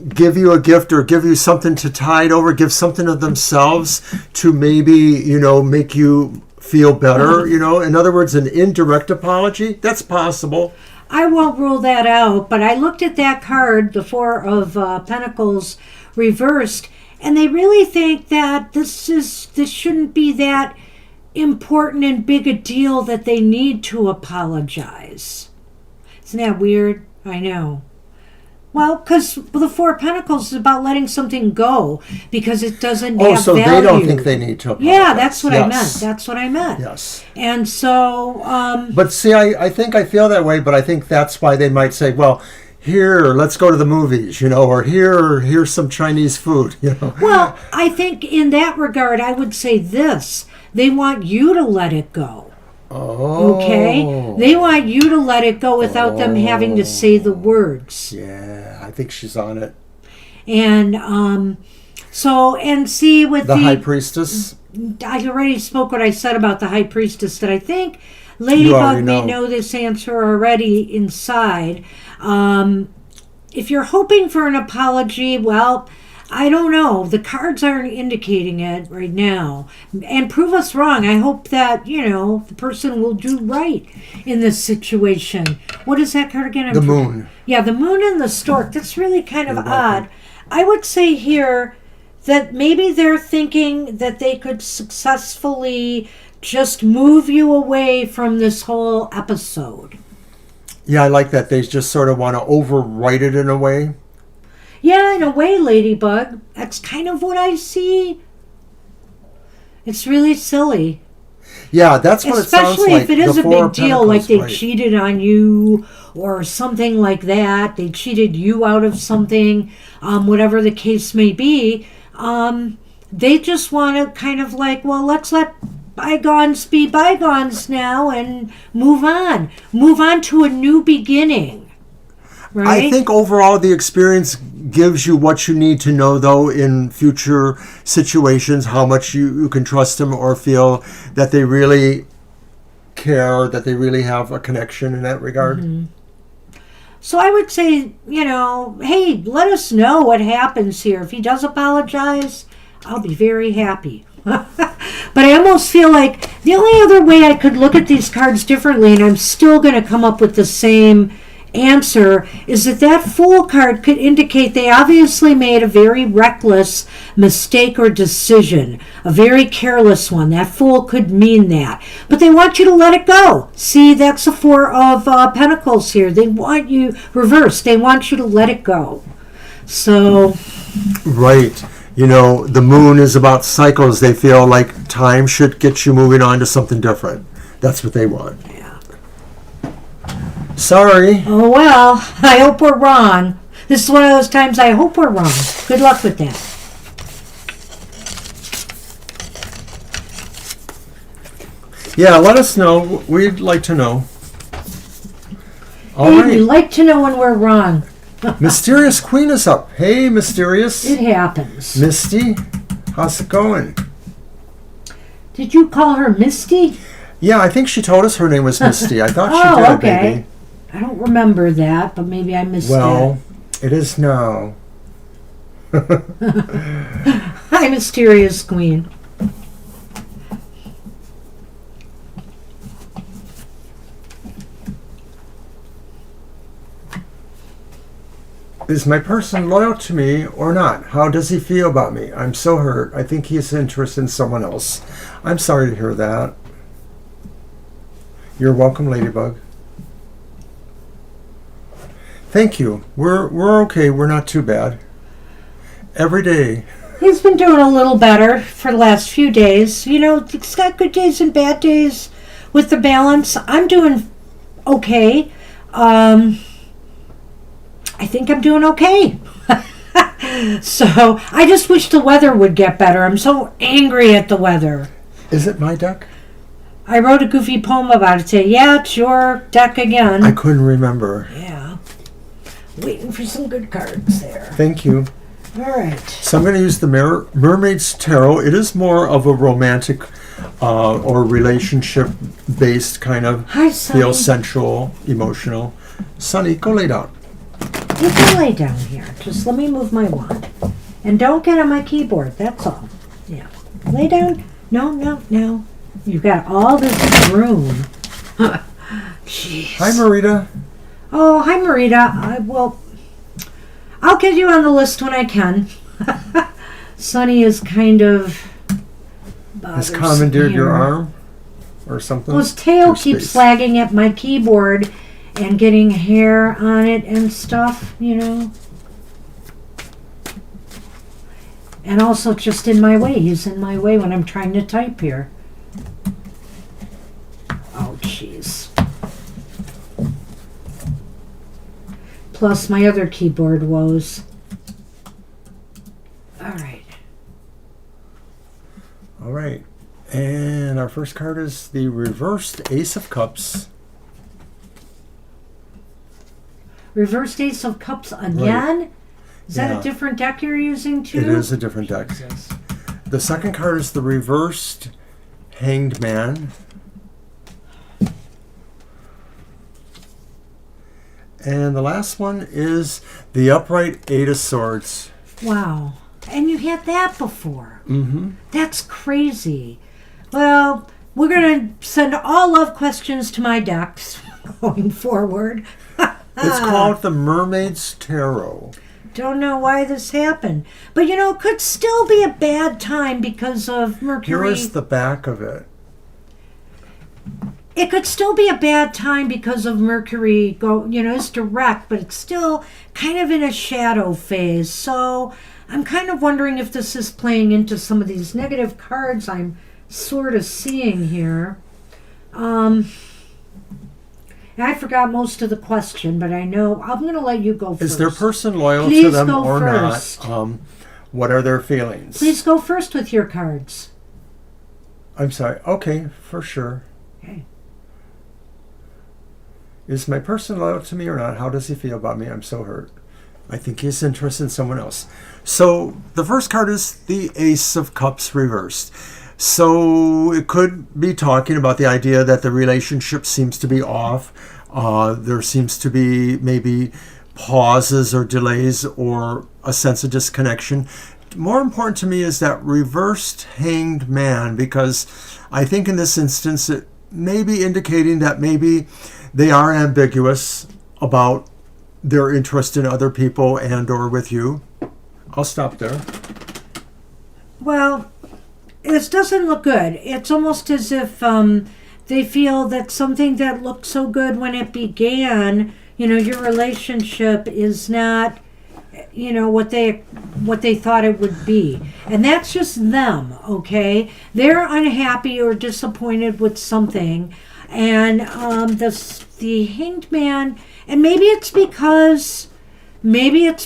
give you a gift or give you something to tide over, give something of themselves to maybe, make you feel better. In other words, an indirect apology. That's possible. I won't rule that out, but I looked at that card, the Four of Pentacles reversed, and they really think that this shouldn't be that important and big a deal that they need to apologize. Isn't that weird? I know. Well, because the Four of Pentacles is about letting something go because it doesn't have so value. They don't think they need to apologize. Yeah, that's what I meant. That's what I meant. Yes. And so... but see, I think I feel that way, but I think that's why they might say, well, here, let's go to the movies, or here's some Chinese food, Well, I think in that regard, I would say this. They want you to let it go. Oh. Okay? They want you to let it go without them having to say the words. Yeah, I think she's on it. And see with the High Priestess. I already spoke what I said about the High Priestess, that I think Ladybug may know this answer already inside. If you're hoping for an apology, well, I don't know. The cards aren't indicating it right now. And prove us wrong. I hope that, the person will do right in this situation. What is that card again? The moon. Yeah, the moon and the stork. That's really kind of odd. I would say here that maybe they're thinking that they could successfully just move you away from this whole episode. Yeah, I like that. They just sort of want to overwrite it in a way. Yeah, in a way, Ladybug. That's kind of what I see. It's really silly. Yeah, that's what it sounds like. Especially if it is a big deal, like they cheated on you or something like that. They cheated you out of something, whatever the case may be. They just want to kind of like, well, let's let bygones be bygones now and move on. Move on to a new beginning. Right? I think overall the experience gives you what you need to know, though, in future situations, how much you can trust them or feel that they really care, that they really have a connection in that regard. Mm-hmm. So I would say, hey, let us know what happens here. If he does apologize, I'll be very happy. But I almost feel like the only other way I could look at these cards differently, and I'm still going to come up with the same answer, is that Fool card could indicate they obviously made a very reckless mistake or decision, a very careless one. That Fool could mean that, but they want you to let it go. See, that's the Four of Pentacles here. They want you reversed. They want you to let it go. So right, the moon is about cycles. They feel like time should get you moving on to something different. That's what they want. Sorry. Oh, well, I hope we're wrong. This is one of those times I hope we're wrong. Good luck with that. Yeah, let us know. We'd like to know. All Hey, right. we like to know when we're wrong. Mysterious Queen is up. Hey, Mysterious. It happens. Misty, how's it going? Did you call her Misty? Yeah, I think she told us her name was Misty. I thought she did, okay. baby. I don't remember that, but maybe I missed Well, it is now. Hi, Mysterious Queen. Is my person loyal to me or not? How does he feel about me? I'm so hurt. I think he's interested in someone else. I'm sorry to hear that. You're welcome, Ladybug. Thank you. We're okay. We're not too bad. Every day. He's been doing a little better for the last few days. You know, he's got good days and bad days with the balance. I'm doing okay. I think I'm doing okay. So I just wish the weather would get better. I'm so angry at the weather. Is it my deck? I wrote a goofy poem about it. Say, yeah, it's your deck again. I couldn't remember. Yeah. Waiting for some good cards there. Thank you. All right. So I'm going to use the Mermaid's Tarot. It is more of a romantic or relationship-based kind of. Hi, Sonny. Feel sensual, emotional. Sonny, go lay down. You can lay down here. Just let me move my wand. And don't get on my keyboard. That's all. Yeah. Lay down. No. You've got all this room. Jeez. Hi, Marita. Oh, hi, Marita. I'll get you on the list when I can. Sonny is kind of Has commandeered your arm or something? Well, his tail keeps flagging at my keyboard and getting hair on it and stuff, you know. And also just in my way. He's in my way when I'm trying to type here. Oh, jeez. Plus my other keyboard woes. All right. All right. And our first card is the reversed Ace of Cups. Reversed Ace of Cups again? Right. Is that Yeah. a different deck you're using too? It is a different deck. Jesus. The second card is the reversed Hanged Man. And the last one is the upright Eight of Swords. Wow. And you had that before. Mm-hmm. That's crazy. Well, we're going to send all love questions to my decks going forward. It's called the Mermaid's Tarot. Don't know why this happened. But, you know, it could still be a bad time because of Mercury. Here is the back of it. It could still be a bad time because of Mercury it's direct, but it's still kind of in a shadow phase. So I'm kind of wondering if this is playing into some of these negative cards I'm sort of seeing here. I forgot most of the question, but I know I'm going to let you go first. Is their person loyal Please to them go or first. not? What are their feelings? Please go first with your cards. I'm sorry. Okay, for sure. Okay. Is my person loyal to me or not? How does he feel about me? I'm so hurt. I think he's interested in someone else. So the first card is the Ace of Cups reversed. So it could be talking about the idea that the relationship seems to be off. There seems to be maybe pauses or delays or a sense of disconnection. More important to me is that reversed Hanged Man, because I think in this instance it may be indicating that maybe they are ambiguous about their interest in other people and or with you. I'll stop there. Well, this doesn't look good. It's almost as if they feel that something that looked so good when it began, your relationship is not, what they thought it would be. And that's just them, okay? They're unhappy or disappointed with something. And the Hanged Man, and maybe it's because, they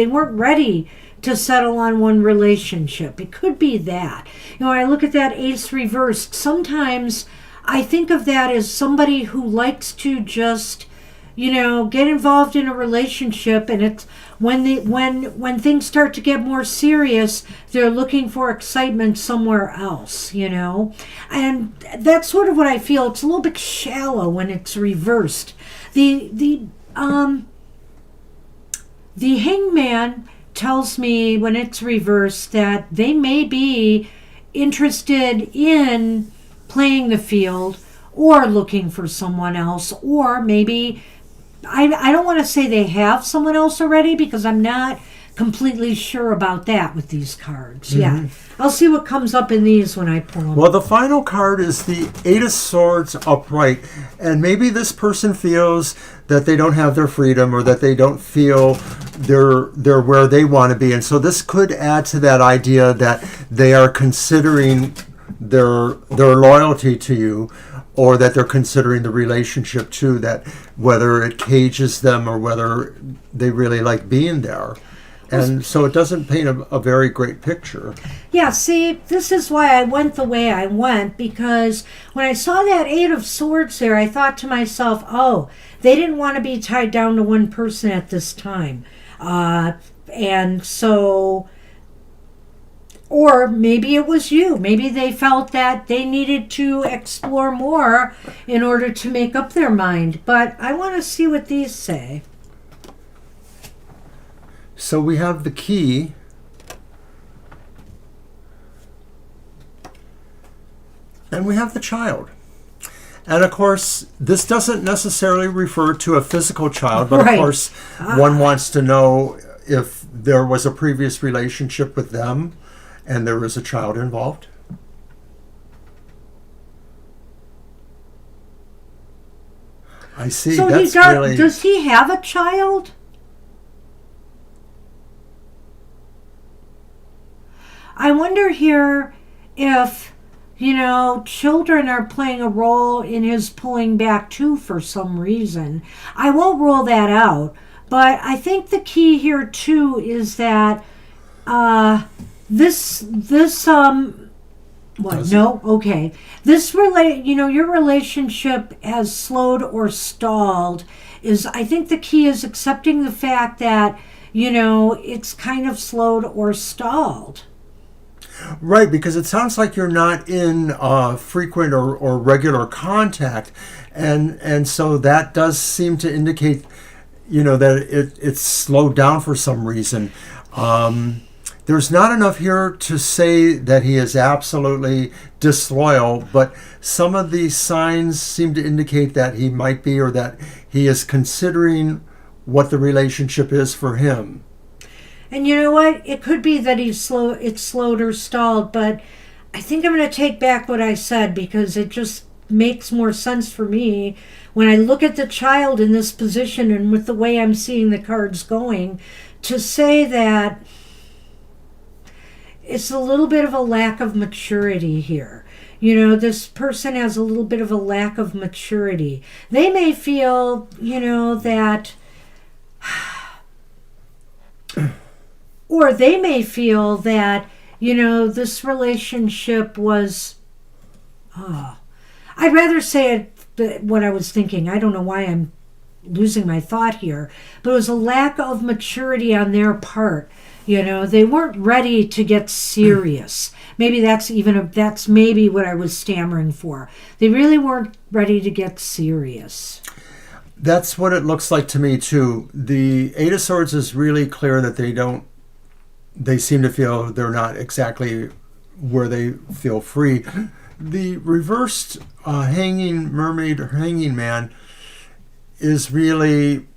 weren't ready to settle on one relationship. It could be that. I look at that Ace reversed. Sometimes I think of that as somebody who likes to just, get involved in a relationship, and it's when things start to get more serious, they're looking for excitement somewhere else, And that's sort of what I feel. It's a little bit shallow when it's reversed. The Hangman tells me when it's reversed that they may be interested in playing the field or looking for someone else, or maybe I don't want to say they have someone else already because I'm not completely sure about that with these cards. Yeah. I'll see what comes up in these when I pull them. Well, the final card is the Eight of Swords upright. And maybe this person feels that they don't have their freedom or that they don't feel they're where they want to be. And so this could add to that idea that they are considering their loyalty to you, or that they're considering the relationship too, that whether it cages them or whether they really like being there. And so it doesn't paint a very great picture. Yeah, see, this is why I went the way I went, because when I saw that Eight of Swords there, I thought to myself, oh, they didn't want to be tied down to one person at this time. And so, or maybe it was you. Maybe they felt that they needed to explore more in order to make up their mind. But I want to see what these say. So we have the key. And we have the child. And of course, this doesn't necessarily refer to a physical child, but Right. of course, one wants to know if there was a previous relationship with them and there was a child involved. I see. So That's really... does he have a child? I wonder here if, children are playing a role in his pulling back too for some reason. I won't rule that out, but I think the key here too is that this what? No? Okay. Your relationship has slowed or stalled I think the key is accepting the fact that, it's kind of slowed or stalled. Right, because it sounds like you're not in frequent or regular contact, and so that does seem to indicate, that it's slowed down for some reason. There's not enough here to say that he is absolutely disloyal, but some of these signs seem to indicate that he might be, or that he is considering what the relationship is for him. And you know what? It could be that it's slowed or stalled, but I think I'm going to take back what I said because it just makes more sense for me when I look at the child in this position and with the way I'm seeing the cards going, to say that it's a little bit of a lack of maturity here. This person has a little bit of a lack of maturity. They may feel, that... Or they may feel that, this relationship was... I'd rather say it what I was thinking. I don't know why I'm losing my thought here. But it was a lack of maturity on their part. They weren't ready to get serious. Maybe that's maybe what I was stammering for. They really weren't ready to get serious. That's what it looks like to me, too. The Eight of Swords is really clear that they seem to feel they're not exactly where they feel free. The reversed hanging mermaid or hanging man is really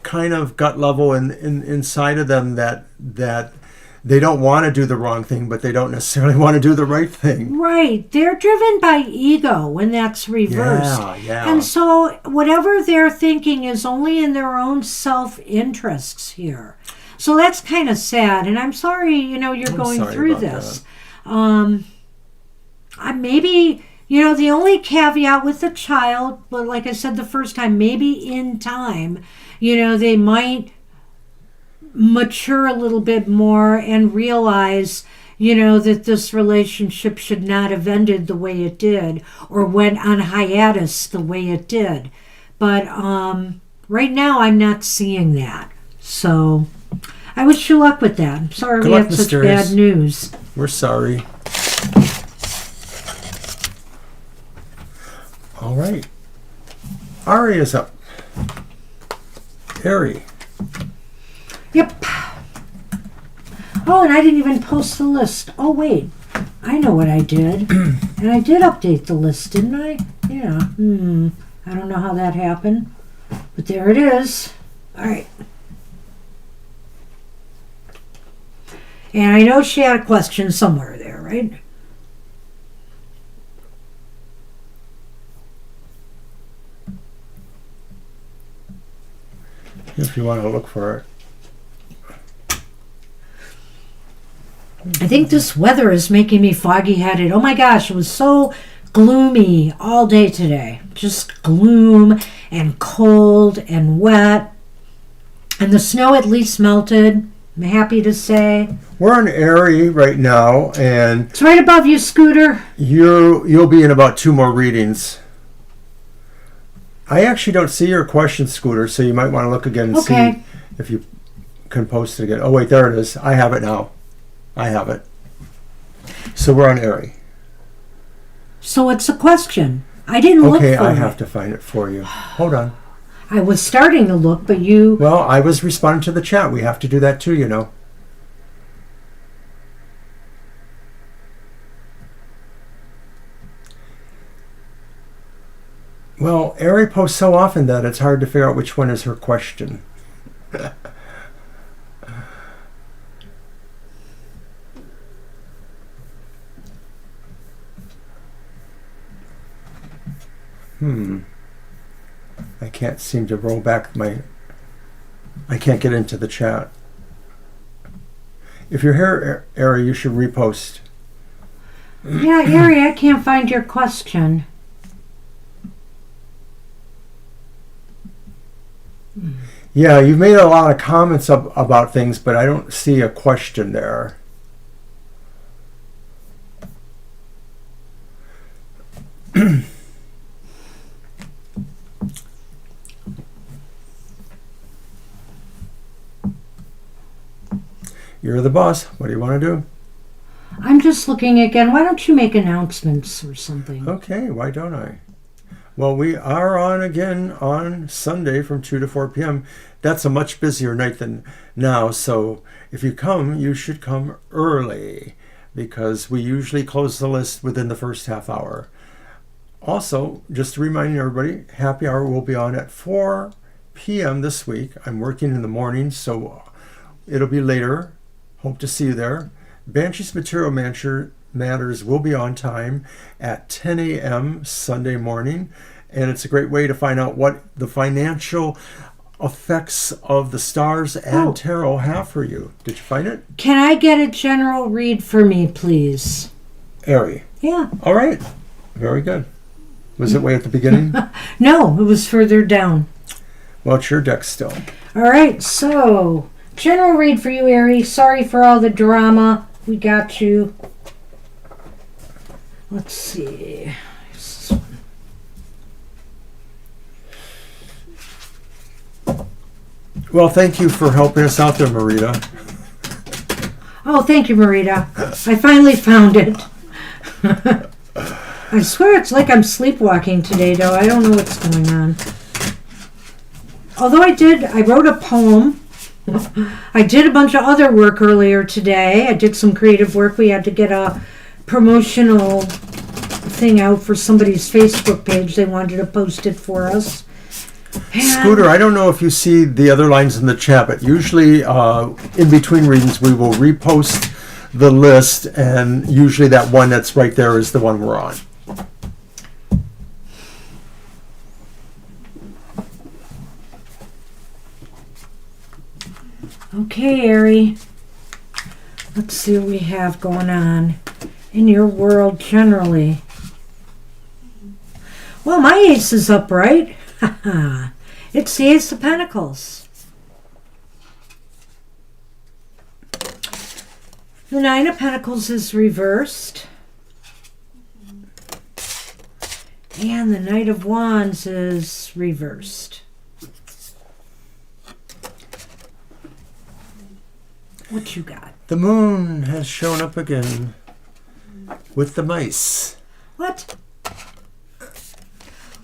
kind of gut level inside of them that they don't want to do the wrong thing, but they don't necessarily want to do the right thing. Right. They're driven by ego when that's reversed. Yeah. And so whatever they're thinking is only in their own self-interests here. So that's kind of sad, and I'm sorry, you're going through this. Maybe, the only caveat with the child, but like I said the first time, maybe in time, they might mature a little bit more and realize, that this relationship should not have ended the way it did or went on hiatus the way it did. But right now, I'm not seeing that. So... I wish you luck with that. I'm sorry we have such bad news. We're sorry. All right. Ari is up. Ari. Yep. Oh, and I didn't even post the list. Oh, wait. I know what I did. And I did update the list, didn't I? Yeah. I don't know how that happened. But there it is. All right. And I know she had a question somewhere there, right? If you want to look for it. I think this weather is making me foggy-headed. Oh my gosh, it was so gloomy all day today. Just gloom and cold and wet. And the snow at least melted, I'm happy to say. We're in Erie right now, and It's right above you, Scooter. you'll be in about 2 more readings. I actually don't see your question, Scooter, so you might want to look again and Okay. see if you can post it again. Oh, wait, there it is. I have it now. I have it. So we're on Erie. So it's a question. I didn't look Okay, for I it. have to find it for you. Hold on. I was starting to look, but you... Well, I was responding to the chat. We have to do that too, you know. Well, Ari posts so often that it's hard to figure out which one is her question. I can't seem to roll back my... I can't get into the chat. If you're here, Ari, you should repost. Yeah, Ari, I can't find your question. Yeah, you've made a lot of comments about things, but I don't see a question there. You're the boss. What do you want to do? I'm just looking again. Why don't you make announcements or something? Okay, why don't I? Well, we are on again on Sunday from 2 to 4 p.m. That's a much busier night than now, so if you come, you should come early because we usually close the list within the first half hour. Also, just to remind everybody, happy hour will be on at 4 p.m. this week. I'm working in the morning, so it'll be later. Hope to see you there. Banshee's Material Matters will be on time at 10 a.m. Sunday morning, and it's a great way to find out what the financial effects of the stars and tarot have for you. Did you find it? Can I get a general read for me, please? Ari. Yeah. All right. Very good. Was it way at the beginning? No, it was further down. Well, it's your deck still. All right, so general read for you, Ari. Sorry for all the drama. We got you. Let's see. This one. Well, thank you for helping us out there, Marita. Oh, thank you, Marita. I finally found it. I swear it's like I'm sleepwalking today, though. I don't know what's going on. Although I wrote a poem. I did a bunch of other work earlier today. I did some creative work. We had to get a promotional thing out for somebody's Facebook page. They wanted to post it for us. And Scooter, I don't know if you see the other lines in the chat, but usually in between readings we will repost the list, and usually that one that's right there is the one we're on. Okay, Ari. Let's see what we have going on in your world generally. Well, my ace is upright. It's the Ace of Pentacles. The Nine of Pentacles is reversed. And the Knight of Wands is reversed. What you got? The moon has shown up again with the mice. What?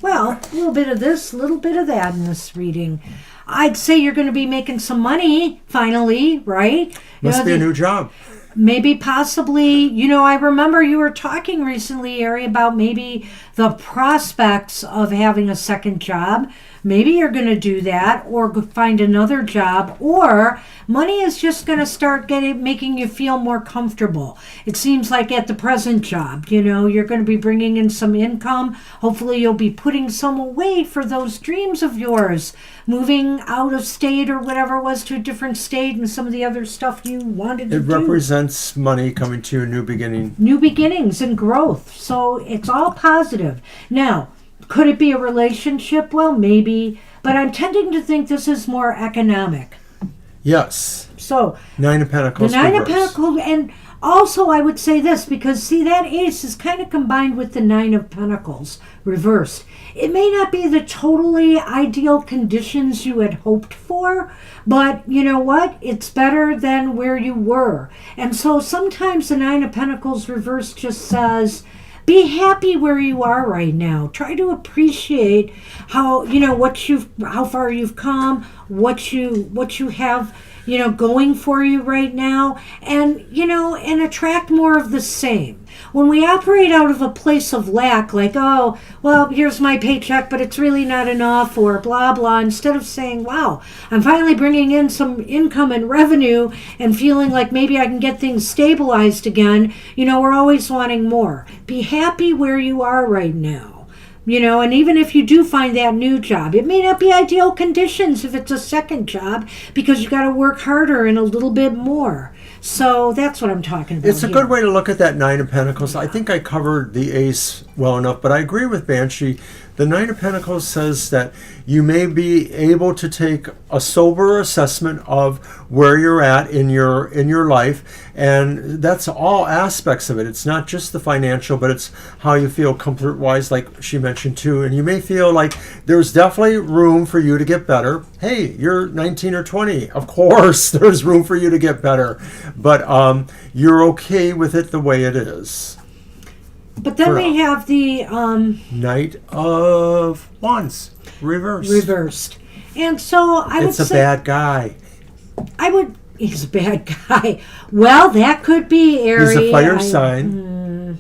Well, a little bit of this, a little bit of that in this reading. I'd say you're going to be making some money, finally, right? Must be a new job. Maybe possibly, I remember you were talking recently, Ari, about maybe the prospects of having a second job. maybe you're going to do that or find another job, or money is just going to start making you feel more comfortable. It seems like at the present job, you're going to be bringing in some income. Hopefully you'll be putting some away for those dreams of yours, moving out of state or whatever it was to a different state and some of the other stuff you wanted to do. It represents money coming to a new beginning. New beginnings and growth. So it's all positive. Now, could it be a relationship? Well, maybe. But I'm tending to think this is more economic. Yes. So, Nine of Pentacles. The Nine reverse. of Pentacles, and also I would say this, because see, that ace is kind of combined with the Nine of Pentacles reversed. It may not be the totally ideal conditions you had hoped for, but you know what? It's better than where you were. And so sometimes the Nine of Pentacles reversed just says, be happy where you are right now. Try to appreciate how how far you've come, what you have, going for you right now, and and attract more of the same. When we operate out of a place of lack, like, oh, well, here's my paycheck, but it's really not enough, or blah, blah, instead of saying, wow, I'm finally bringing in some income and revenue and feeling like maybe I can get things stabilized again, we're always wanting more. Be happy where you are right now. And even if you do find that new job, it may not be ideal conditions if it's a second job, because you got to work harder and a little bit more. So that's what I'm talking about. It's a good way to look at that Nine of Pentacles. I think I covered the ace well enough, but I agree with Banshee. The Nine of Pentacles says that you may be able to take a sober assessment of where you're at in your life, and that's all aspects of it. It's not just the financial, but it's how you feel comfort-wise, like she mentioned too. And you may feel like there's definitely room for you to get better. Hey, you're 19 or 20. Of course, there's room for you to get better, but you're okay with it the way it is. But then we have the Knight of Wands reversed. And so I would say it's a bad guy. He's a bad guy. Well, that could be Aries. He's a fire sign.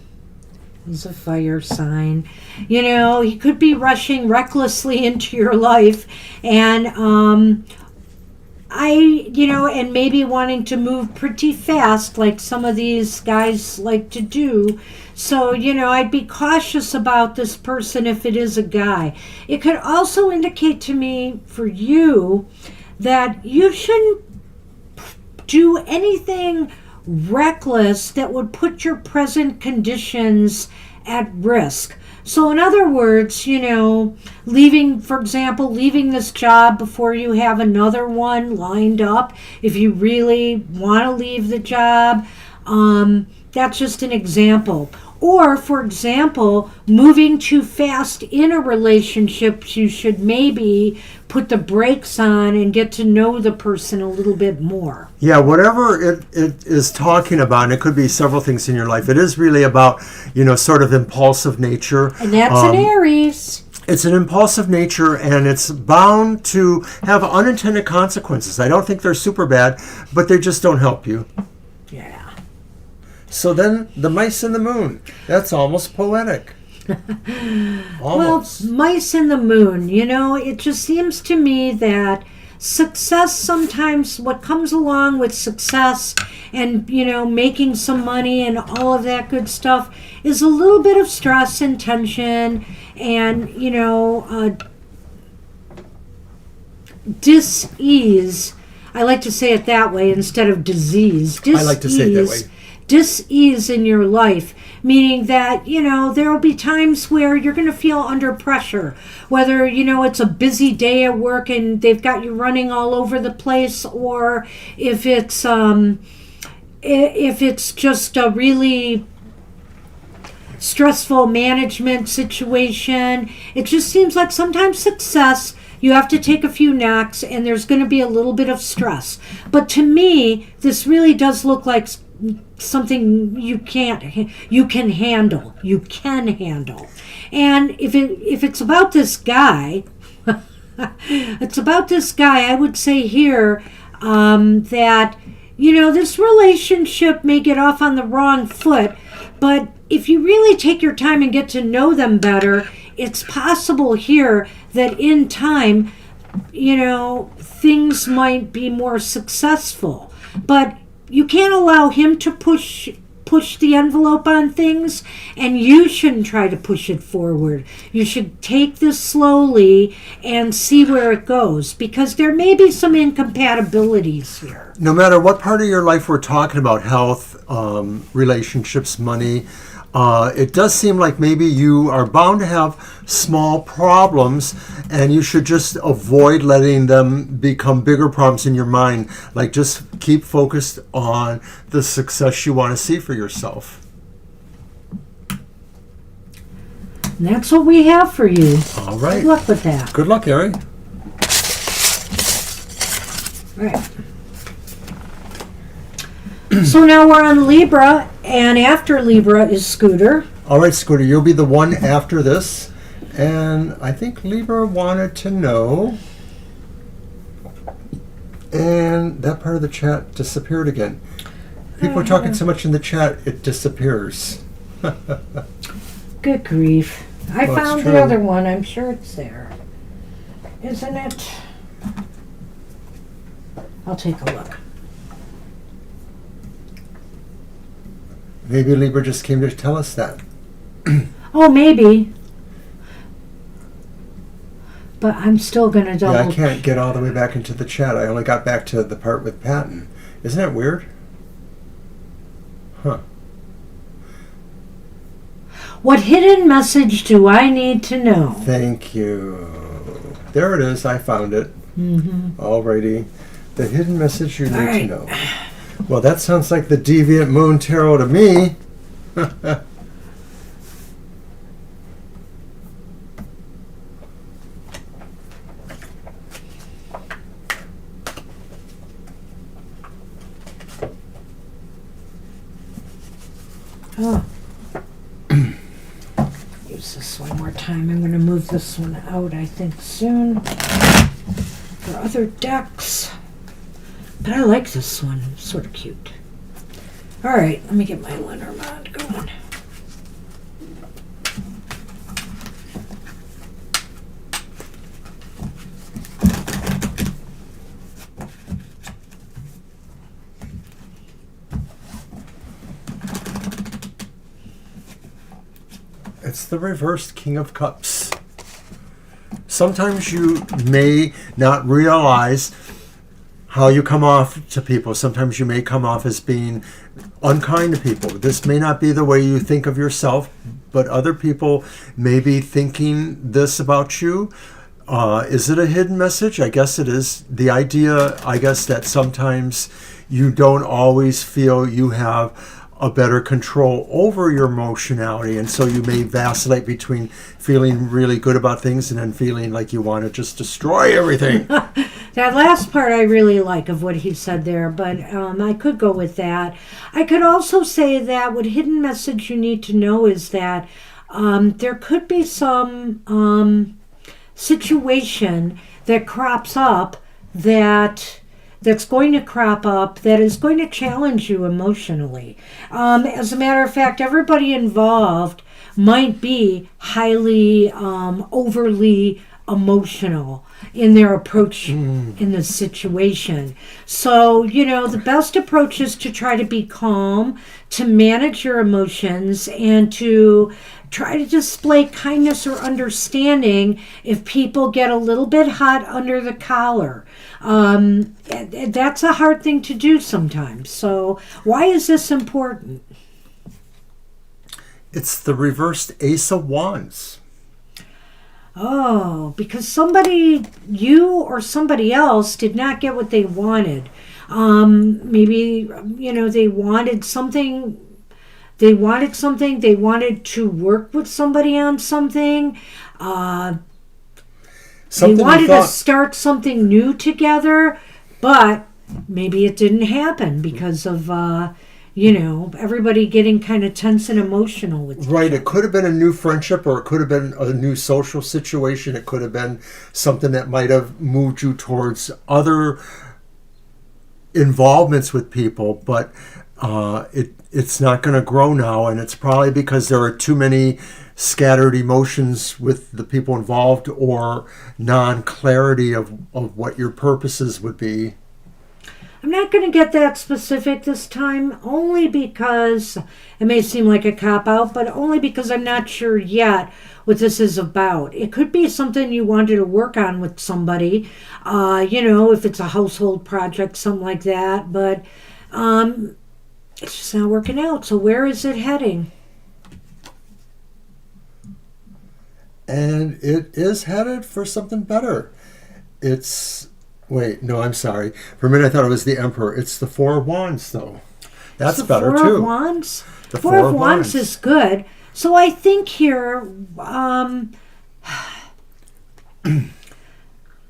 He's a fire sign. He could be rushing recklessly into your life, and and maybe wanting to move pretty fast, like some of these guys like to do. So, I'd be cautious about this person if it is a guy. It could also indicate to me, for you, that you shouldn't do anything reckless that would put your present conditions at risk. So in other words, leaving this job before you have another one lined up, if you really want to leave the job, that's just an example. Or, for example, moving too fast in a relationship, you should maybe put the brakes on and get to know the person a little bit more. Yeah, whatever it is talking about, and it could be several things in your life, it is really about, sort of impulsive nature. And that's an Aries. It's an impulsive nature, and it's bound to have unintended consequences. I don't think they're super bad, but they just don't help you. Yeah. So then the mice and the moon. That's almost poetic. Almost. Well, mice and the moon, it just seems to me that success sometimes, what comes along with success and, making some money and all of that good stuff is a little bit of stress and tension and, dis-ease. I like to say it that way instead of disease. I like to say it that way. Dis-ease in your life, meaning that, there will be times where you're going to feel under pressure, whether, it's a busy day at work and they've got you running all over the place, or if it's just a really stressful management situation. It just seems like sometimes success, you have to take a few knocks and there's going to be a little bit of stress. But to me, this really does look like something you can handle. And if it's about this guy, I would say here that this relationship may get off on the wrong foot, but if you really take your time and get to know them better, it's possible here that in time, things might be more successful. But you can't allow him to push the envelope on things, and you shouldn't try to push it forward. You should take this slowly and see where it goes, because there may be some incompatibilities here. No matter what part of your life we're talking about, health, relationships, money, it does seem like maybe you are bound to have small problems, and you should just avoid letting them become bigger problems in your mind. Like, just keep focused on the success you want to see for yourself. And that's what we have for you. All right. Good luck with that. Good luck, Ari. All right. So now we're on Libra, and after Libra is Scooter. All right, Scooter, you'll be the one after this. And I think Libra wanted to know. And that part of the chat disappeared again. People are talking so much in the chat, it disappears. Good grief. I Well, found it's true. the other one. I'm sure it's there. Isn't it? I'll take a look. Maybe Libra just came to tell us that. Oh, maybe. But I'm still going to double. Yeah, I can't get all the way back into the chat. I only got back to the part with Patton. Isn't that weird? Huh. What hidden message do I need to know? Thank you. There it is. I found it. Mm-hmm. Alrighty. The hidden message you need right. to know. Well, that sounds like the Deviant Moon Tarot to me. Oh. Use this one more time. I'm going to move this one out, I think, soon for other decks. But I like this one. It's sort of cute. All right, let me get my Lenormand going. It's the reversed King of Cups. Sometimes you may not realize how you come off to people. Sometimes you may come off as being unkind to people. This may not be the way you think of yourself, but other people may be thinking this about you. Is it a hidden message? I guess it is. The idea, I guess, that sometimes you don't always feel you have a better control over your emotionality, and so you may vacillate between feeling really good about things and then feeling like you want to just destroy everything. That last part I really like of what he said there, but I could go with that. I could also say that what hidden message you need to know is that there could be some situation that crops up that's going to crop up that is going to challenge you emotionally. As a matter of fact, everybody involved might be highly, overly emotional in their approach in the situation. So, the best approach is to try to be calm, to manage your emotions, and to try to display kindness or understanding if people get a little bit hot under the collar. That's a hard thing to do sometimes. So why is this important? It's the reversed Ace of Wands. Oh, because you or somebody else did not get what they wanted. Maybe, they wanted something. They wanted to work with somebody on something. They wanted to start something new together, but maybe it didn't happen because of, everybody getting kind of tense and emotional with each other. Right, it could have been a new friendship, or it could have been a new social situation. It could have been something that might have moved you towards other involvements with people, but it's not going to grow now, and it's probably because there are too many scattered emotions with the people involved, or non-clarity of what your purposes would be. I'm not going to get that specific this time, only because it may seem like a cop-out, but only because I'm not sure yet what this is about. It could be something you wanted to work on with somebody, if it's a household project, something like that, but it's just not working out. So where is it heading? And it is headed for something better. Wait, no, I'm sorry. For a minute I thought it was the Emperor. It's the Four of Wands, though. That's better, too. Four of Wands? The Four of Wands is good. So I think here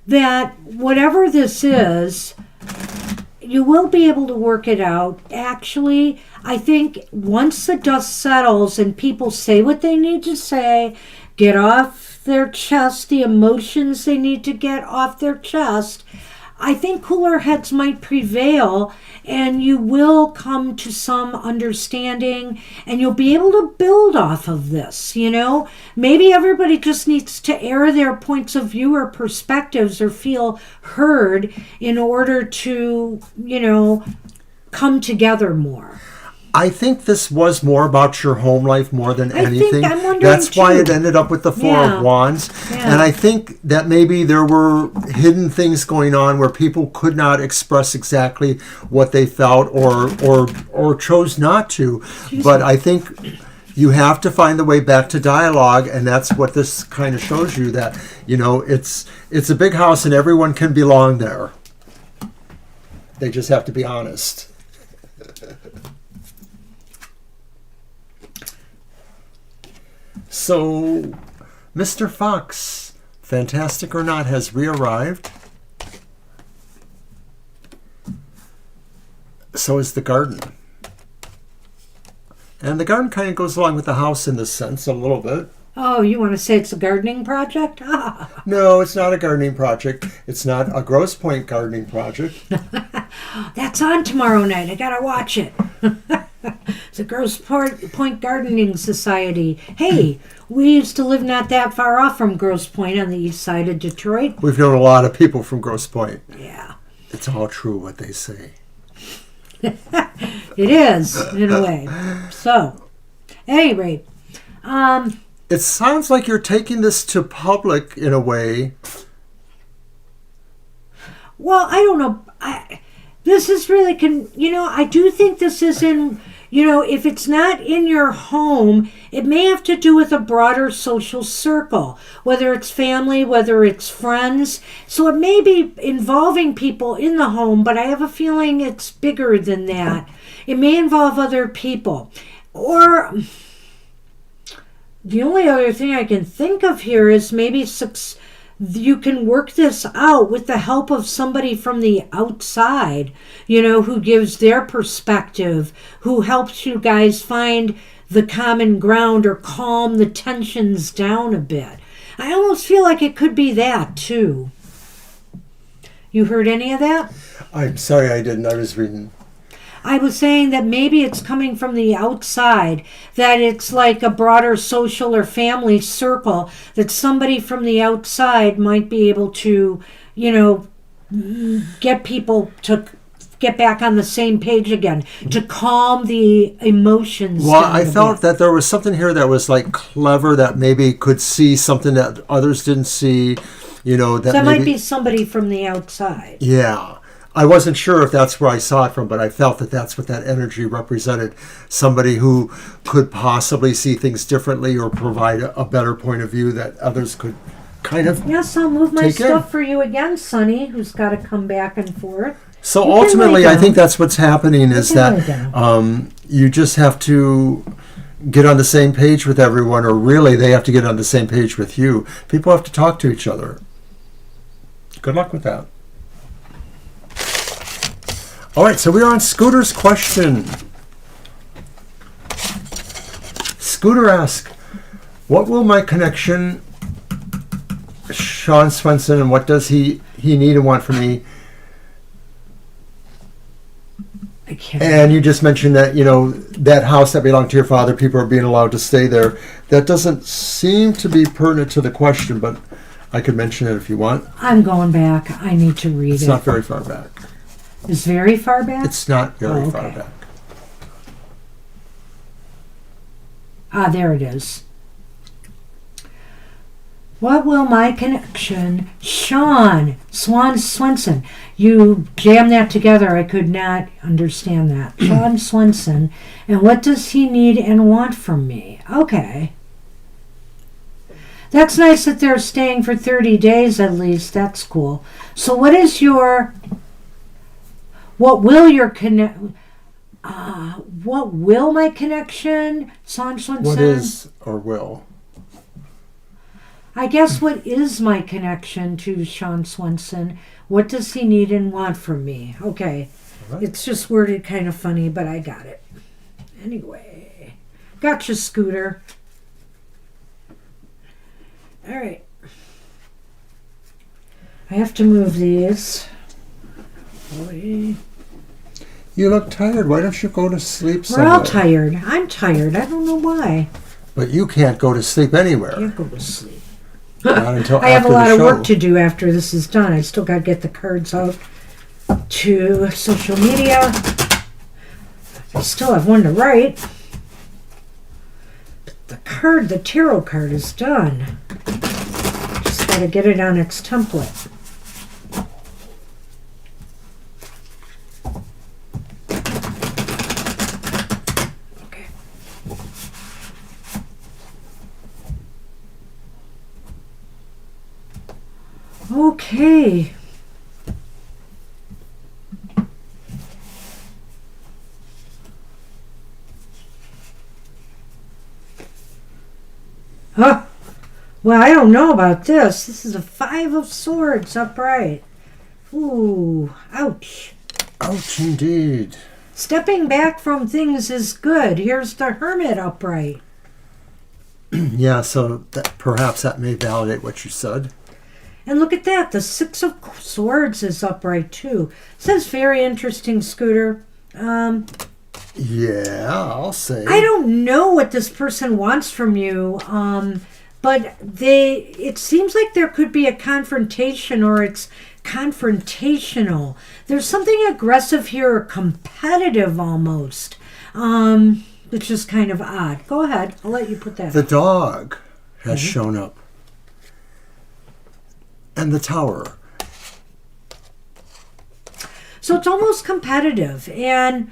that whatever this is, you will be able to work it out. Actually, I think once the dust settles and people say what they need to say, get off their chest the emotions they need to get off their chest, I think cooler heads might prevail, and you will come to some understanding, and you'll be able to build off of this, Maybe everybody just needs to air their points of view or perspectives or feel heard in order to, come together more. I think this was more about your home life more than anything. I'm wondering That's why too. it ended up with the Four of Wands. Yeah. And I think that maybe there were hidden things going on where people could not express exactly what they felt or chose not to. But I think you have to find the way back to dialogue, and that's what this kind of shows you, that it's a big house and everyone can belong there. They just have to be honest. So, Mr. Fox, fantastic or not, has re-arrived. So is the garden. And the garden kind of goes along with the house in this sense a little bit. Oh, you want to say it's a gardening project? No, it's not a gardening project. It's not a Grosse Pointe gardening project. That's on tomorrow night. I gotta watch it. It's a Grosse Pointe Gardening Society. Hey, we used to live not that far off from Grosse Pointe on the east side of Detroit. We've known a lot of people from Grosse Pointe. Yeah. It's all true what they say. It is, in a way. So, at any rate. It sounds like you're taking this to public in a way. Well, I don't know. This is really, I do think this is in, if it's not in your home, it may have to do with a broader social circle, whether it's family, whether it's friends. So it may be involving people in the home, but I have a feeling it's bigger than that. It may involve other people. Or the only other thing I can think of here is maybe you can work this out with the help of somebody from the outside, who gives their perspective, who helps you guys find the common ground or calm the tensions down a bit. I almost feel like it could be that, too. You heard any of that? I'm sorry I didn't. I was reading. I was saying that maybe it's coming from the outside, that it's like a broader social or family circle, that somebody from the outside might be able to, get people to get back on the same page again, to calm the emotions. Well, I felt that there was something here that was like clever, that maybe could see something that others didn't see, that might be somebody from the outside. Yeah. I wasn't sure if that's where I saw it from, but I felt that that's what that energy represented. Somebody who could possibly see things differently or provide a better point of view that others could kind of Yes, I'll move my stuff for you again, Sonny, who's got to come back and forth. So ultimately, I think that's what's happening is that you just have to get on the same page with everyone, or really they have to get on the same page with you. People have to talk to each other. Good luck with that. All right, so we're on Scooter's question. Scooter asks, what will my connection, Sean Swenson, and what does he need and want from me? kidding. And you just mentioned that, that house that belonged to your father, people are being allowed to stay there. That doesn't seem to be pertinent to the question, but I could mention it if you want. I'm going back. I need to read it. It's not very far back. It's very far back? It's not very okay. far back. Ah, there it is. What will my connection? Sean Swenson. You jammed that together. I could not understand that. Sean Swenson. And what does he need and want from me? Okay. That's nice that they're staying for 30 days at least. That's cool. So what is your... What will your what will my connection? Sean Swenson? What is or will? I guess what is my connection to Sean Swenson? What does he need and want from me? Okay. Right. It's just worded kind of funny, but I got it. Anyway. Gotcha, Scooter. All right. I have to move these. Boy. You look tired. Why don't you go to sleep We're somewhere? all tired. I'm tired. I don't know why. But you can't go to sleep anywhere. Can't go to sleep. Not until I have a after lot the of show. work to do after this is done. I still got to get the cards out to social media. I still have one to write. But the tarot card is done. Just got to get it on its template. Okay. Okay. Huh. Well, I don't know about this. This is a 5 of Swords upright. Ooh, ouch. Ouch, indeed. Stepping back from things is good. Here's the Hermit upright. Yeah, so perhaps that may validate what you said. And look at that. The 6 of Swords is upright too. This is very interesting, Scooter. Yeah, I'll say. I don't know what this person wants from you, but it seems like there could be a confrontation, or it's confrontational. There's something aggressive here, or competitive almost, which is kind of odd. Go ahead. I'll let you put that. The dog has shown up. And the Tower. So it's almost competitive, and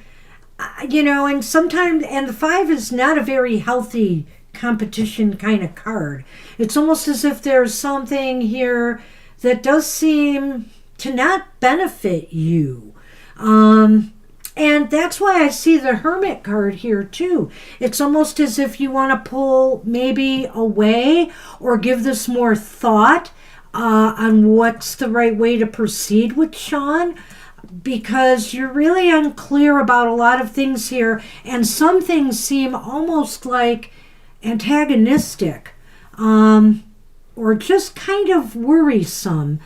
and sometimes, and the 5 is not a very healthy competition kind of card. It's almost as if there's something here that does seem to not benefit you. And that's why I see the Hermit card here too. It's almost as if you want to pull maybe away or give this more thought on what's the right way to proceed with Sean, because you're really unclear about a lot of things here, and some things seem almost like antagonistic, or just kind of worrisome.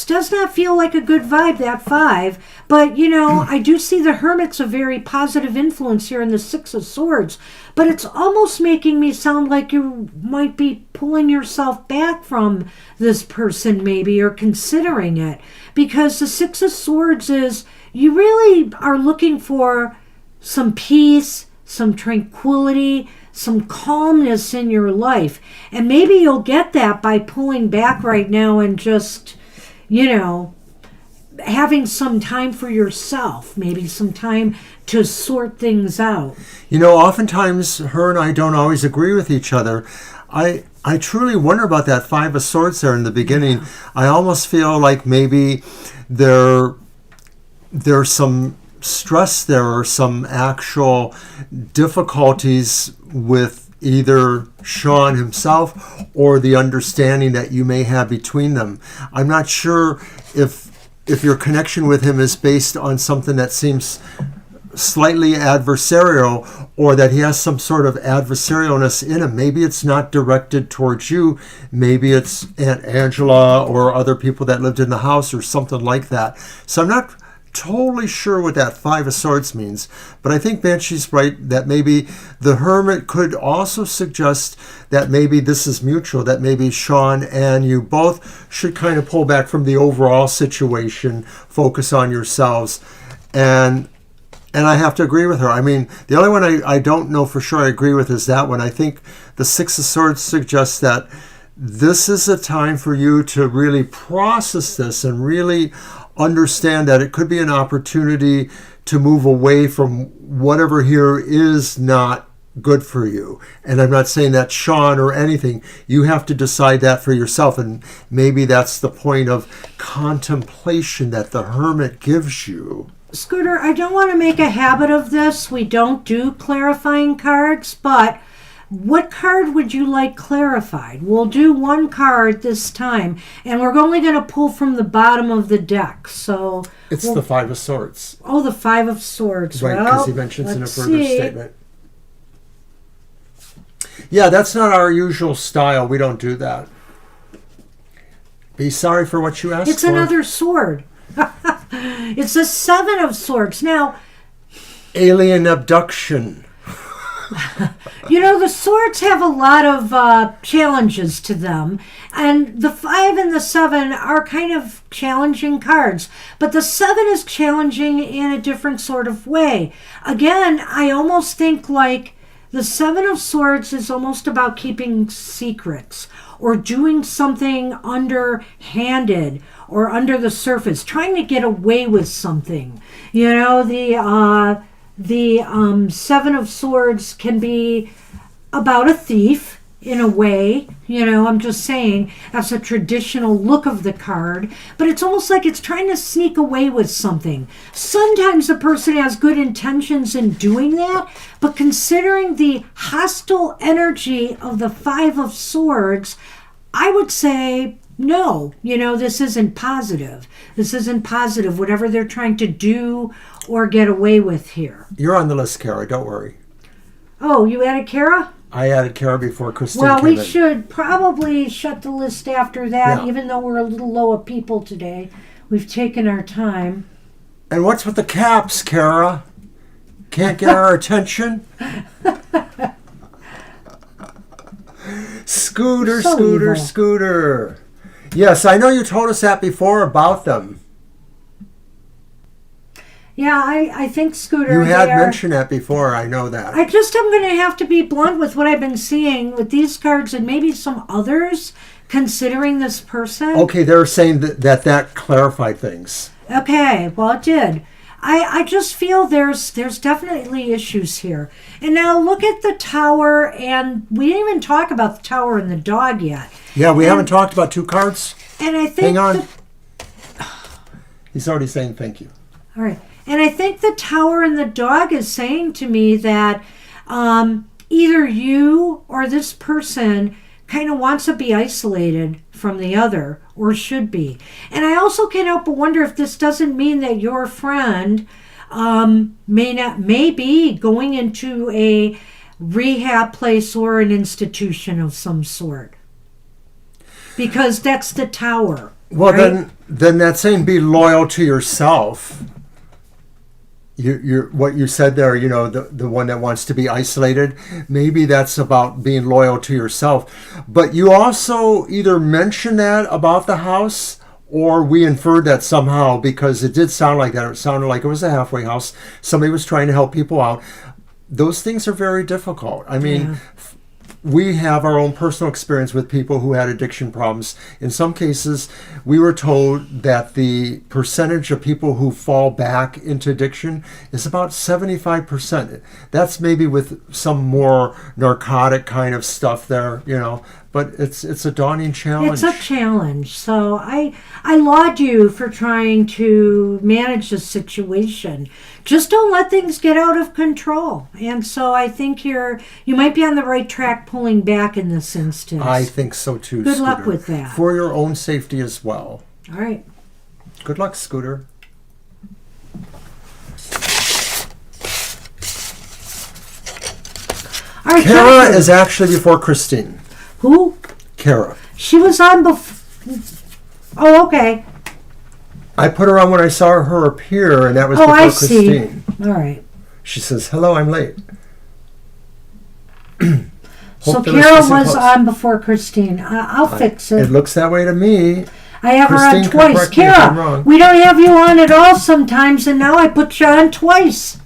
Does not feel like a good vibe, that 5. But, I do see the Hermit's a very positive influence here in the 6 of Swords. But it's almost making me sound like you might be pulling yourself back from this person maybe, or considering it. Because the 6 of Swords is, you really are looking for some peace, some tranquility, some calmness in your life. And maybe you'll get that by pulling back right now and just... having some time for yourself, maybe some time to sort things out. Oftentimes her and I don't always agree with each other. I truly wonder about that 5 of Swords there in the beginning. Yeah. I almost feel like maybe there's some stress there, or some actual difficulties with either Sean himself or the understanding that you may have between them. I'm not sure if your connection with him is based on something that seems slightly adversarial, or that he has some sort of adversarialness in him. Maybe it's not directed towards you. Maybe it's Aunt Angela or other people that lived in the house, or something like that. So I'm not totally sure what that Five of Swords means, but I think Banshee's right that maybe the Hermit could also suggest that maybe this is mutual, that maybe Sean and you both should kind of pull back from the overall situation, focus on yourselves, and I have to agree with her. I mean, the only one I don't know for sure I agree with is that one. I think the Six of Swords suggests that this is a time for you to really process this and really understand that it could be an opportunity to move away from whatever here is not good for you. And I'm not saying that Sean or anything. You have to decide that for yourself. And maybe that's the point of contemplation that the Hermit gives you. Scooter, I don't want to make a habit of this. We don't do clarifying cards, but what card would you like clarified? We'll do one card this time, and we're only going to pull from the bottom of the deck. So it's the Five of Swords. Oh, the Five of Swords. Right, because he mentions in a further see. statement. Yeah, that's not our usual style. We don't do that. Be sorry for what you asked It's for. another sword. It's the Seven of Swords. Now, alien abduction. you know, the swords have a lot of challenges to them, and the 5 and the 7 are kind of challenging cards, but the 7 is challenging in a different sort of way. Again, I almost think like the 7 of Swords is almost about keeping secrets or doing something underhanded or under the surface, trying to get away with something. You know, the 7 of Swords can be about a thief in a way. You know, I'm just saying that's a traditional look of the card, but it's almost like it's trying to sneak away with something. Sometimes the person has good intentions in doing that, but considering the hostile energy of the 5 of Swords, I would say no, you know, this isn't positive. This isn't positive, whatever they're trying to do or get away with here. You're on the list, Kara. Don't worry. Oh, you added Kara? I added Kara before Christine Well, came we in. should probably shut the list after that, Yeah. even though we're a little low of people today. We've taken our time. And what's with the caps, Kara? Can't get our attention? Scooter, So Scooter, evil. Scooter. Yes, I know you told us that before about them. Yeah, I think Scooter. You had there. mentioned that before, I know that. I just am going to have to be blunt with what I've been seeing with these cards and maybe some others, considering this person. Okay, they were saying that clarified things. Okay, well, it did. I just feel there's definitely issues here. And now look at the Tower, and we didn't even talk about the Tower and the dog yet. Yeah, we haven't talked about 2 cards. And I think Hang on. He's already saying thank you. all right. And I think the Tower and the dog is saying to me that either you or this person kind of wants to be isolated from the other, or should be. And I also can't help but wonder if this doesn't mean that your friend may be going into a rehab place or an institution of some sort. Because that's the Tower. Well, right? then that's saying be loyal to yourself. You're what you said there, you know, the one that wants to be isolated, maybe that's about being loyal to yourself. But you also either mentioned that about the house, or we inferred that somehow, because it did sound like that. It sounded like it was a halfway house. Somebody was trying to help people out. Those things are very difficult. I mean, Yeah. We have our own personal experience with people who had addiction problems. In some cases, we were told that the percentage of people who fall back into addiction is about 75%. That's maybe with some more narcotic kind of stuff there, you know, but it's a daunting challenge. It's a challenge. So I laud you for trying to manage the situation. Just don't let things get out of control. And so I think you might be on the right track pulling back in this instance. I think so too, Good Scooter. luck with that. For your own safety as well. All right. Good luck, Scooter. All right, Kara Catherine. is actually before Christine. Who? Kara. She was on before. Oh, okay. I put her on when I saw her appear, and that was Oh, before I see. Christine. All right. She says, "Hello, I'm late." So Hope there was Carol missing was post. on before Christine. I'll fix It it. looks that way to me. I have her on Christine, twice. correct me if I'm Carol, wrong. we don't have you on at all sometimes, and now I put you on twice.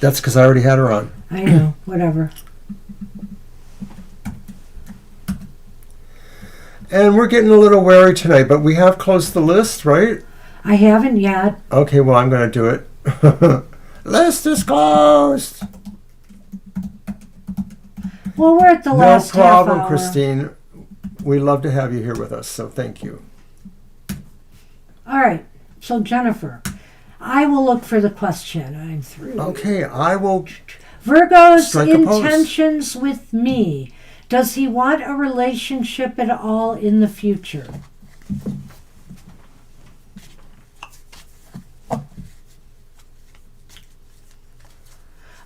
That's because I already had her on. I know, whatever. And we're getting a little wary tonight, but we have closed the list, right? I haven't yet. Okay, well, I'm going to do it. List is closed. Well, we're at the No last problem, half hour. Christine. We love to have you here with us, so thank you. All right. So Jennifer, I will look for the question. I'm through. Okay, I will. Virgo's Strike a pose. intentions with me. Does he want a relationship at all in the future?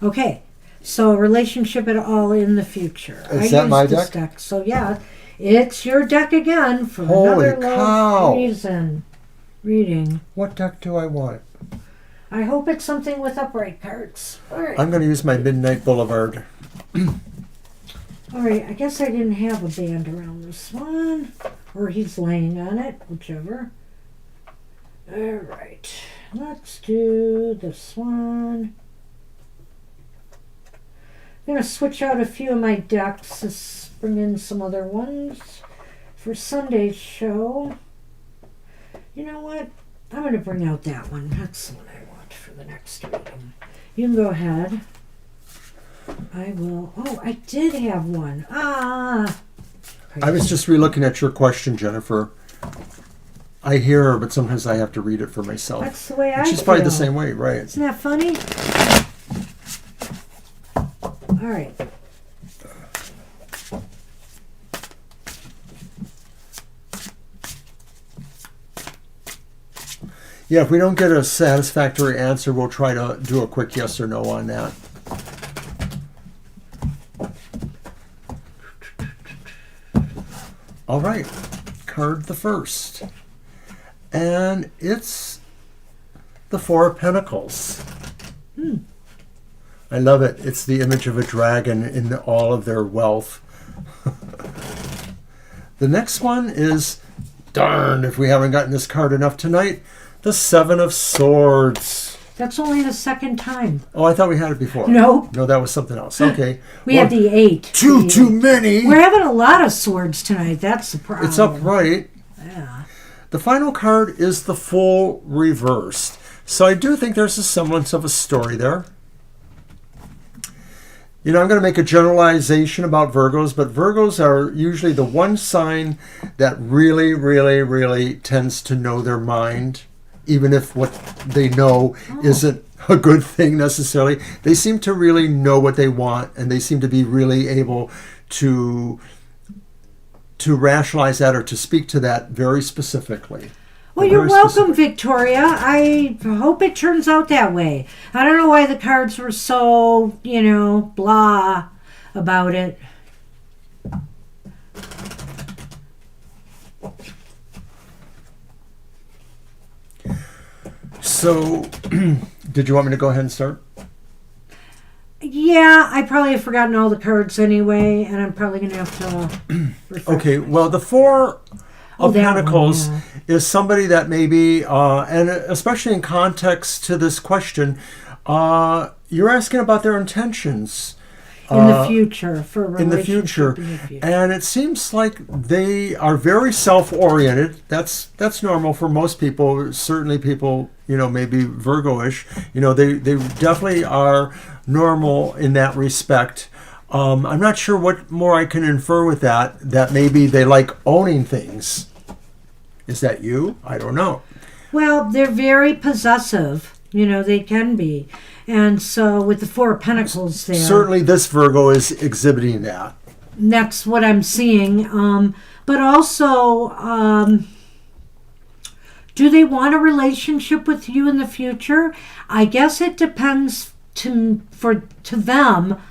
Okay, so a relationship at all in the future. Is that my this deck? So yeah, it's your deck again for Holy another cow. love reason reading. What deck do I want? I hope it's something with upright cards. All right. I'm going to use my Midnight Boulevard. All right, I guess I didn't have a band around this one. Or he's laying on it, whichever. All right, let's do this one. I'm going to switch out a few of my decks to bring in some other ones for Sunday's show. You know what? I'm going to bring out that one. That's the one I want for the next reading. You can go ahead. I will. Oh, I did have one. Ah. I was just re-looking at your question, Jennifer. I hear her, but sometimes I have to read it for myself. That's the way I She's probably the feel. same way, right? Isn't that funny? All right. Yeah, if we don't get a satisfactory answer, we'll try to do a quick yes or no on that. All right, card the first. And it's the Four of Pentacles. I love it. It's the image of a dragon in all of their wealth. The next one is, darn, if we haven't gotten this card enough tonight, the Seven of Swords. That's only the second time. Oh, I thought we had it before. Nope. No, that was something else. Okay. We had the 8. Too The too 8. many. We're having a lot of swords tonight. That's the problem. It's upright. Yeah. The final card is the Fool reversed. So I do think there's a semblance of a story there. You know, I'm going to make a generalization about Virgos, but Virgos are usually the one sign that really, really, really tends to know their mind, even if what they know isn't a good thing necessarily. They seem to really know what they want, and they seem to be really able to rationalize that or to speak to that very specifically. Well, Very you're welcome, specific. Victoria. I hope it turns out that way. I don't know why the cards were so, blah about it. So, did you want me to go ahead and start? Yeah, I probably have forgotten all the cards anyway, and I'm probably going to have to refresh. Okay, well, the Four of that one, Pentacles yeah. is somebody that maybe, and especially in context to this question, you're asking about their intentions. In the future, for a In the relationship future. in the future. And it seems like they are very self-oriented. That's normal for most people. Certainly people, maybe Virgo-ish. They definitely are normal in that respect. I'm not sure what more I can infer with that maybe they like owning things. Is that you? I don't know. Well, they're very possessive. They can be. And so with the Four of Pentacles there. Certainly this Virgo is exhibiting that. That's what I'm seeing. But also, do they want a relationship with you in the future? I guess it depends to them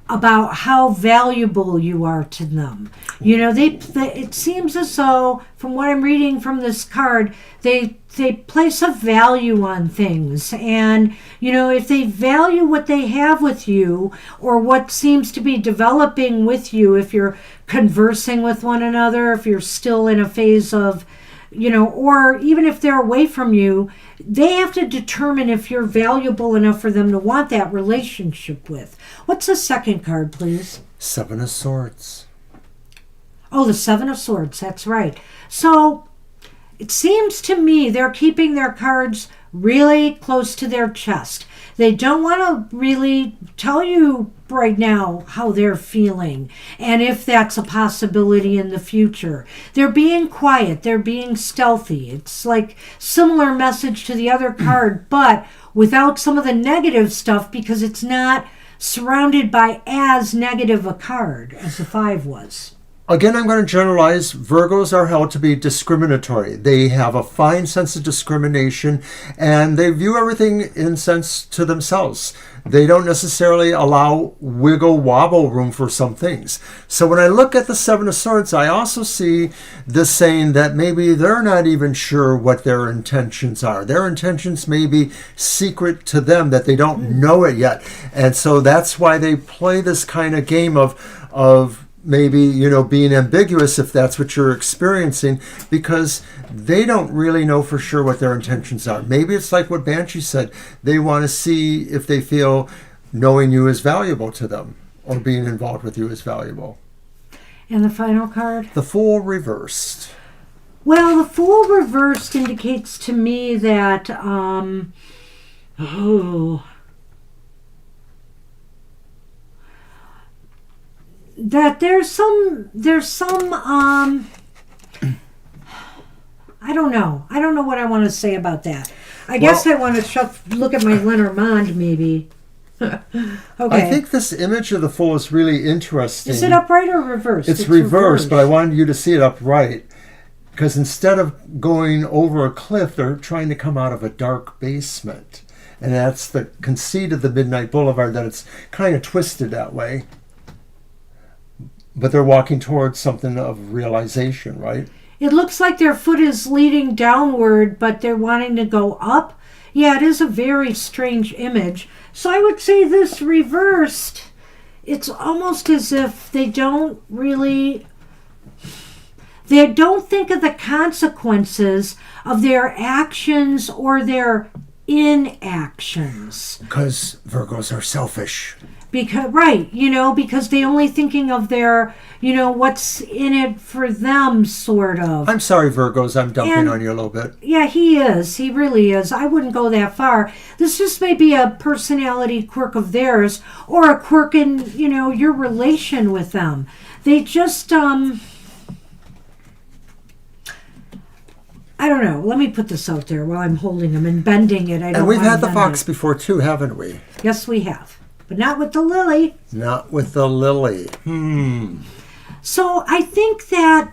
about how valuable you are to them. You know, it seems as though, from what I'm reading from this card, they place a value on things. And, you know, if they value what they have with you, or what seems to be developing with you, if you're conversing with one another, if you're still in a phase of, you know, or even if they're away from you, they have to determine if you're valuable enough for them to want that relationship with. What's the second card, please? Seven of Swords. Oh, the Seven of Swords, that's right. So it seems to me they're keeping their cards really close to their chest. They don't want to really tell you right now how they're feeling and if that's a possibility in the future. They're being quiet. They're being stealthy. It's like similar message to the other card, but without some of the negative stuff, because it's not surrounded by as negative a card as the 5 was. Again, I'm going to generalize. Virgos are held to be discriminatory. They have a fine sense of discrimination, and they view everything in sense to themselves. They don't necessarily allow wiggle wobble room for some things. So when I look at the Seven of Swords, I also see this saying that maybe they're not even sure what their intentions are. Their intentions may be secret to them, that they don't know it yet. And so that's why they play this kind of game of maybe, you know, being ambiguous, if that's what you're experiencing, because they don't really know for sure what their intentions are. Maybe it's like what Banshee said. They want to see if they feel knowing you is valuable to them, or being involved with you is valuable. And the final card? The Fool reversed. Well, the Fool reversed indicates to me that, that there's some I don't know what I want to say about that. I guess I want to look at my Lenormand maybe. Okay. I think this image of the Fool is really interesting. Is it upright or reversed? It's reversed, but I wanted you to see it upright, because instead of going over a cliff, they're trying to come out of a dark basement. And that's the conceit of the Midnight Boulevard, that it's kind of twisted that way. But they're walking towards something of realization, right? It looks like their foot is leading downward, but they're wanting to go up. Yeah, it is a very strange image. So I would say this reversed, it's almost as if they don't think of the consequences of their actions or their inactions. Because Virgos are selfish. Because they only thinking of their, what's in it for them, sort of. I'm sorry, Virgos, I'm dumping on you a little bit. Yeah, he is. He really is. I wouldn't go that far. This just may be a personality quirk of theirs, or a quirk in, your relation with them. They just, I don't know. Let me put this out there while I'm holding them and bending it. And we've had the fox before, too, haven't we? Yes, we have. But not with the lily. Not with the lily. So I think that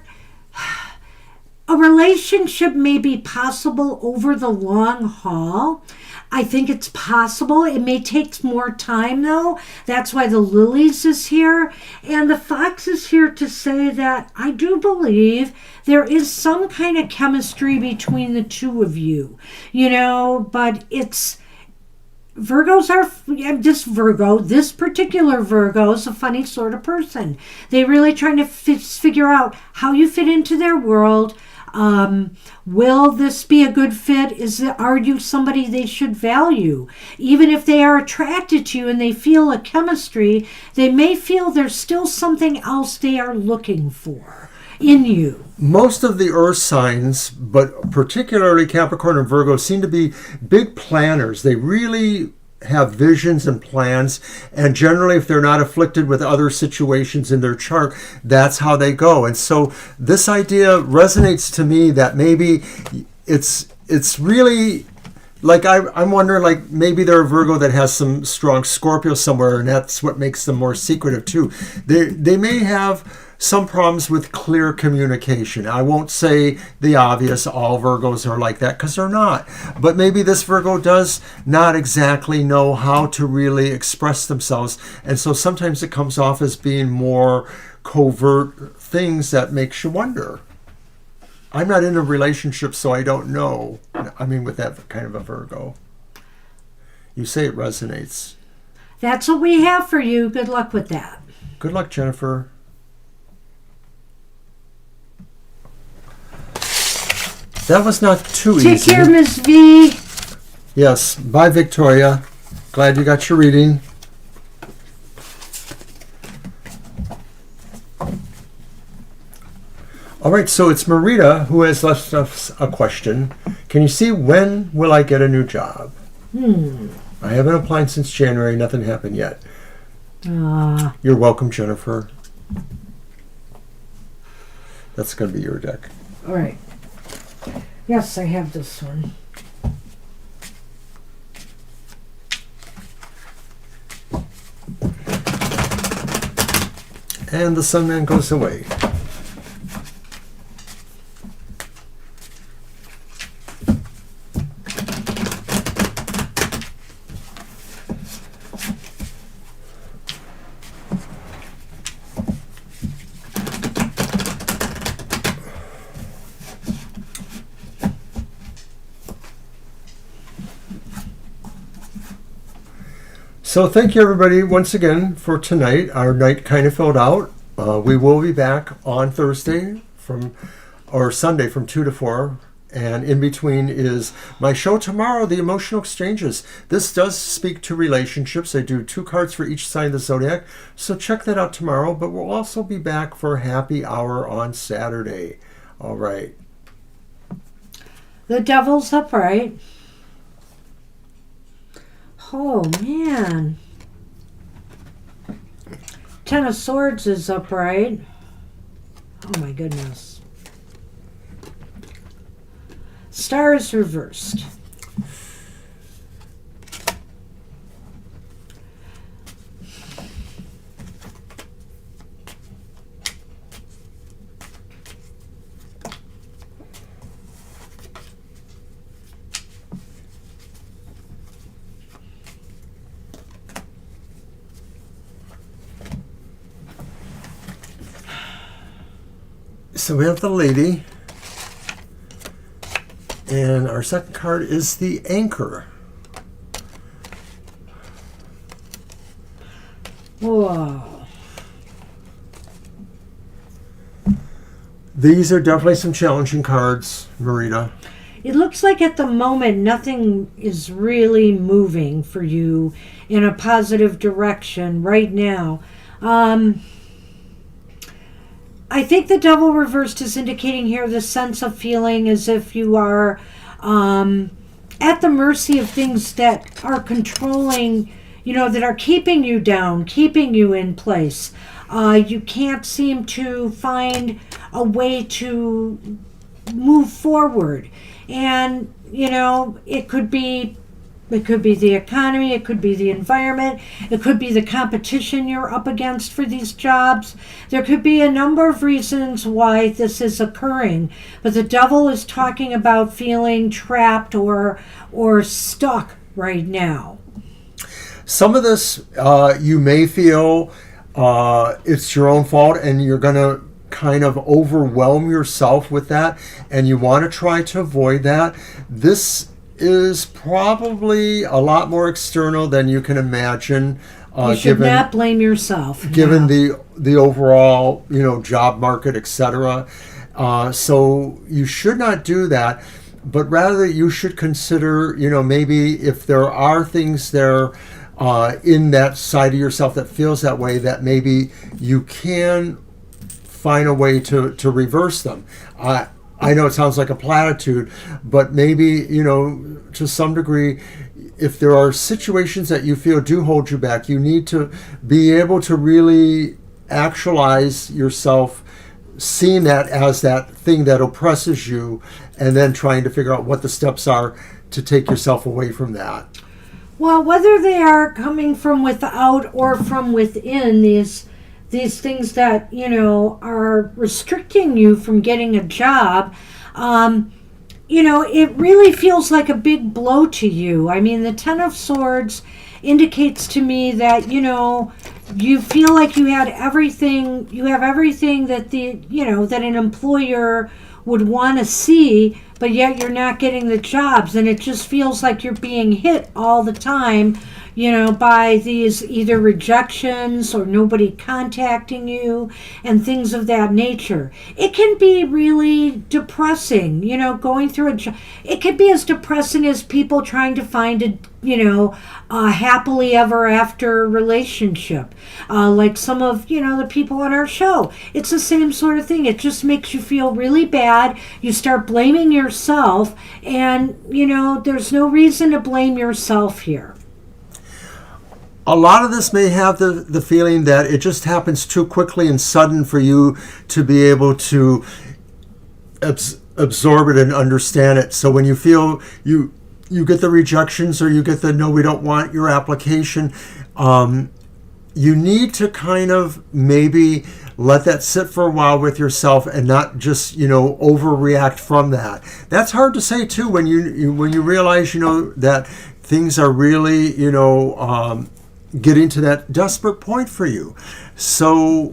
a relationship may be possible over the long haul. I think it's possible. It may take more time, though. That's why the lilies is here. And the fox is here to say that I do believe there is some kind of chemistry between the two of you. But it's... Virgos are, this particular Virgo is a funny sort of person. They're really trying to figure out how you fit into their world. Will this be a good fit? Are you somebody they should value? Even if they are attracted to you and they feel a chemistry, they may feel there's still something else they are looking for in you. Most of the earth signs, but particularly Capricorn and Virgo, seem to be big planners. They really have visions and plans, and generally if they're not afflicted with other situations in their chart, that's how they go. And so this idea resonates to me that maybe it's really like I'm wondering, like maybe they're a Virgo that has some strong Scorpio somewhere, and that's what makes them more secretive too. They may have some problems with clear communication. I won't say the obvious, all Virgos are like that, because they're not. But maybe this Virgo does not exactly know how to really express themselves, and so sometimes it comes off as being more covert things that makes you wonder. I'm not in a relationship, so I don't know. I mean, with that kind of a Virgo. You say it resonates. That's what we have for you. Good luck with that. Good luck, Jennifer. That was not too easy. Take care, Miss V. Yes. Bye, Victoria. Glad you got your reading. All right, so it's Marita who has left us a question. Can you see when will I get a new job? I haven't applied since January. Nothing happened yet. You're welcome, Jennifer. That's going to be your deck. All right. Yes, I have this one. And the Sunman goes away. So thank you everybody once again for tonight. Our night kind of filled out. We will be back on Thursday or Sunday from 2 to 4. And in between is my show tomorrow, The Emotional Exchanges. This does speak to relationships. I do 2 cards for each sign of the zodiac. So check that out tomorrow. But we'll also be back for Happy Hour on Saturday. All right. The Devil's upright. Oh, man. 10 of Swords is upright. Oh, my goodness. Star is reversed. So we have the Lady, and our second card is the Anchor. Whoa. These are definitely some challenging cards, Marita. It looks like at the moment nothing is really moving for you in a positive direction right now. I think the Devil reversed is indicating here the sense of feeling as if you are at the mercy of things that are controlling, that are keeping you down, keeping you in place. You can't seem to find a way to move forward. And, it could be the economy, it could be the environment, it could be the competition you're up against for these jobs. There could be a number of reasons why this is occurring, but the Devil is talking about feeling trapped or stuck right now. Some of this you may feel it's your own fault, and you're going to kind of overwhelm yourself with that, and you want to try to avoid that. This is probably a lot more external than you can imagine. You should not blame yourself. Given the overall, job market, etc. So you should not do that, but rather you should consider, maybe if there are things there in that side of yourself that feels that way, that maybe you can find a way to reverse them. I know it sounds like a platitude, but maybe, to some degree, if there are situations that you feel do hold you back, you need to be able to really actualize yourself, seeing that as that thing that oppresses you, and then trying to figure out what the steps are to take yourself away from that. Well, whether they are coming from without or from within, these things that, are restricting you from getting a job, it really feels like a big blow to you. I mean, the Ten of Swords indicates to me that, you feel like you have everything that that an employer would want to see, but yet you're not getting the jobs, and it just feels like you're being hit all the time, by these either rejections or nobody contacting you and things of that nature. It can be really depressing, going through it can be as depressing as people trying to find a happily ever after relationship, like some of the people on our show. It's the same sort of thing. It just makes you feel really bad. You start blaming yourself, and there's no reason to blame yourself here. A lot of this may have the feeling that it just happens too quickly and sudden for you to be able to absorb it and understand it. So when you feel you get the rejections, or you get the no, we don't want your application, you need to kind of maybe let that sit for a while with yourself and not just overreact from that. That's hard to say too when you realize that things are really getting to that desperate point for you. So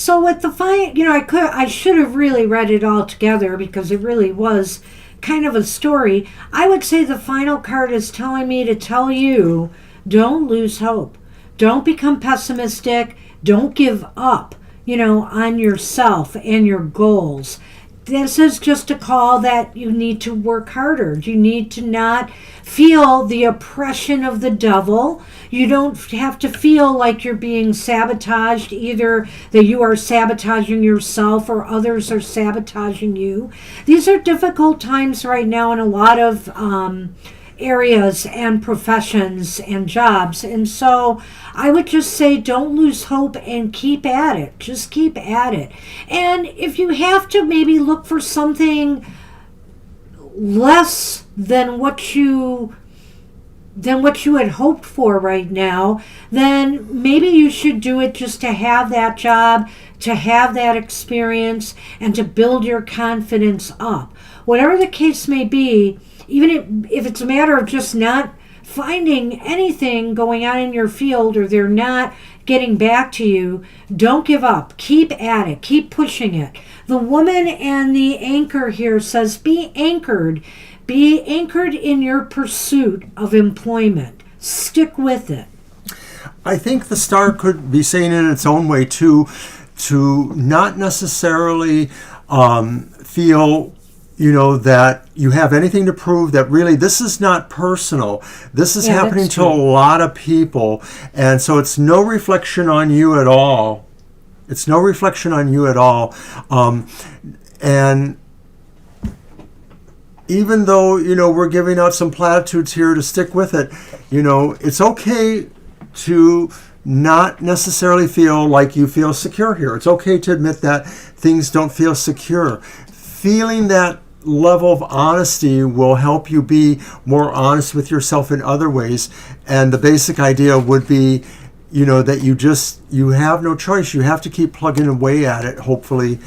with the I should have really read it all together, because it really was kind of a story. I would say the final card is telling me to tell you, don't lose hope. Don't become pessimistic. Don't give up, on yourself and your goals. This is just a call that you need to work harder. You need to not feel the oppression of the devil. You don't have to feel like you're being sabotaged, either that you are sabotaging yourself or others are sabotaging you. These are difficult times right now in a lot of areas and professions and jobs. And so I would just say, don't lose hope and keep at it. Just keep at it. And if you have to maybe look for something less than what you had hoped for right now, then maybe you should do it just to have that job, to have that experience, and to build your confidence up. Whatever the case may be, even if it's a matter of just not finding anything going on in your field, or they're not getting back to you, don't give up. Keep at it. Keep pushing it. The woman and the anchor here says, be anchored. Be anchored in your pursuit of employment. Stick with it. I think the star could be saying it in its own way too, to not necessarily feel that you have anything to prove, that really this is not personal. This is happening to a lot of people. And so it's no reflection on you at all. It's no reflection on you at all. And even though, we're giving out some platitudes here to stick with it, it's okay to not necessarily feel like you feel secure here. It's okay to admit that things don't feel secure. Feeling that level of honesty will help you be more honest with yourself in other ways. And the basic idea would be, that you have no choice. You have to keep plugging away at it, hopefully.